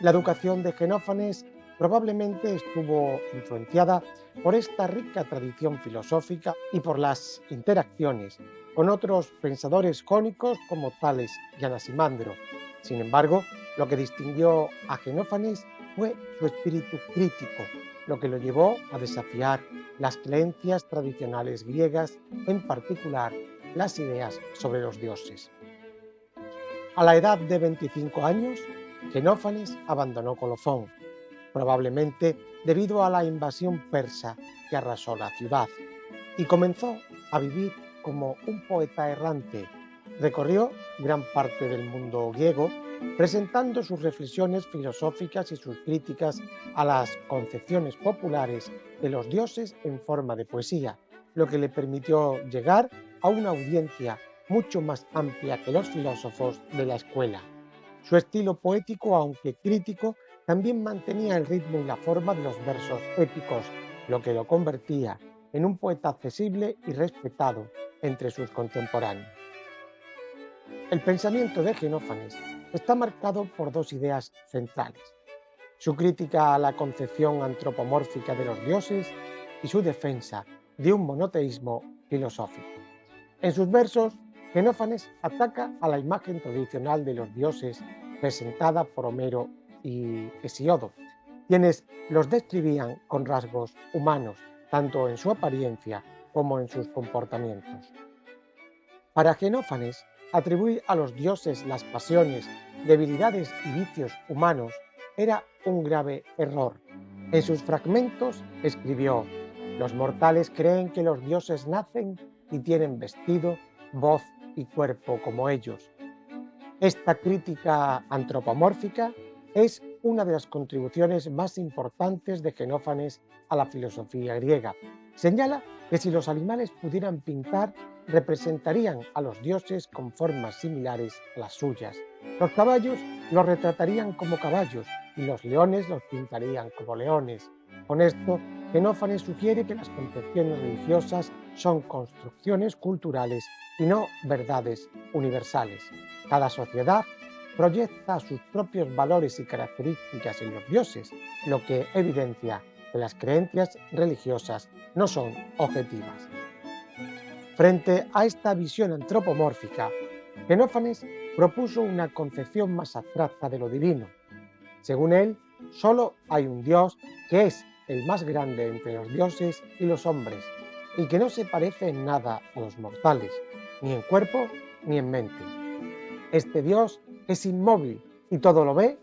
La educación de Genófanes probablemente estuvo influenciada por esta rica tradición filosófica y por las interacciones con otros pensadores jónicos como Tales y Anaximandro. Sin embargo, lo que distinguió a Genófanes fue su espíritu crítico, lo que lo llevó a desafiar las creencias tradicionales griegas, en particular las ideas sobre los dioses. A la edad de 25 años, Genófanes abandonó Colofón, probablemente debido a la invasión persa que arrasó la ciudad, y comenzó a vivir como un poeta errante. Recorrió gran parte del mundo griego, presentando sus reflexiones filosóficas y sus críticas a las concepciones populares de los dioses en forma de poesía, lo que le permitió llegar a una audiencia mucho más amplia que los filósofos de la escuela. Su estilo poético, aunque crítico, también mantenía el ritmo y la forma de los versos épicos, lo que lo convertía en un poeta accesible y respetado entre sus contemporáneos. El pensamiento de Genófanes está marcado por dos ideas centrales: su crítica a la concepción antropomórfica de los dioses y su defensa de un monoteísmo filosófico. En sus versos, Genófanes ataca a la imagen tradicional de los dioses presentada por Homero y Hesíodo, quienes los describían con rasgos humanos, tanto en su apariencia como en sus comportamientos. Para Genófanes, atribuir a los dioses las pasiones, debilidades y vicios humanos era un grave error. En sus fragmentos escribió: «Los mortales creen que los dioses nacen y tienen vestido, voz y cuerpo como ellos». Esta crítica antropomórfica es una de las contribuciones más importantes de Genófanes a la filosofía griega. Señala que si los animales pudieran pintar, representarían a los dioses con formas similares a las suyas. Los caballos los retratarían como caballos y los leones los pintarían como leones. Con esto, Xenófanes sugiere que las concepciones religiosas son construcciones culturales y no verdades universales. Cada sociedad proyecta sus propios valores y características en los dioses, lo que evidencia que las creencias religiosas no son objetivas. Frente a esta visión antropomórfica, Xenófanes propuso una concepción más abstracta de lo divino. Según él, solo hay un Dios que es el más grande entre los dioses y los hombres, y que no se parece en nada a los mortales, ni en cuerpo ni en mente. Este Dios es inmóvil y todo lo ve,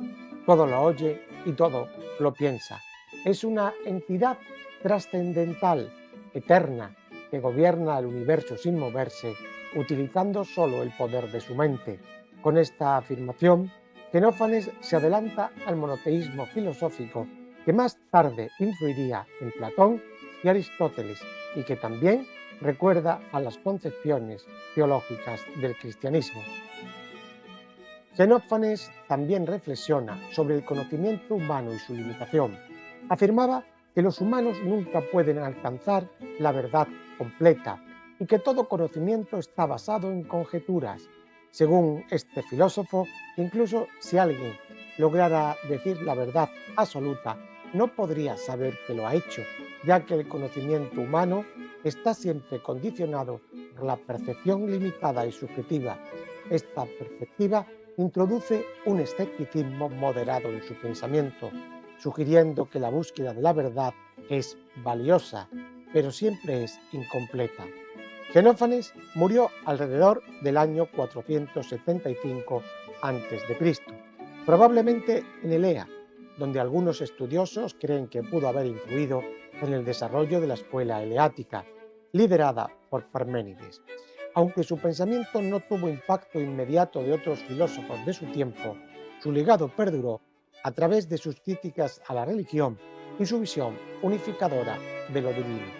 todo lo oye y todo lo piensa. Es una entidad trascendental, eterna, que gobierna el universo sin moverse, utilizando solo el poder de su mente. Con esta afirmación, Xenófanes se adelanta al monoteísmo filosófico que más tarde influiría en Platón y Aristóteles y que también recuerda a las concepciones teológicas del cristianismo. Xenófanes también reflexiona sobre el conocimiento humano y su limitación. Afirmaba que los humanos nunca pueden alcanzar la verdad completa y que todo conocimiento está basado en conjeturas. Según este filósofo, incluso si alguien lograra decir la verdad absoluta, no podría saber que lo ha hecho, ya que el conocimiento humano está siempre condicionado por la percepción limitada y subjetiva. Esta perspectiva introduce un escepticismo moderado en su pensamiento, sugiriendo que la búsqueda de la verdad es valiosa, pero siempre es incompleta. Xenófanes murió alrededor del año 475 a.C., probablemente en Elea, donde algunos estudiosos creen que pudo haber influido en el desarrollo de la escuela eleática, liderada por Parménides. Aunque su pensamiento no tuvo impacto inmediato de otros filósofos de su tiempo, su legado perduró a través de sus críticas a la religión y su visión unificadora de lo divino.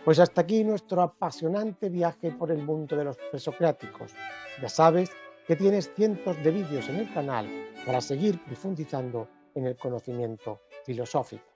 Pues hasta aquí nuestro apasionante viaje por el mundo de los presocráticos. Ya sabes que tienes cientos de vídeos en el canal para seguir profundizando en el conocimiento filosófico.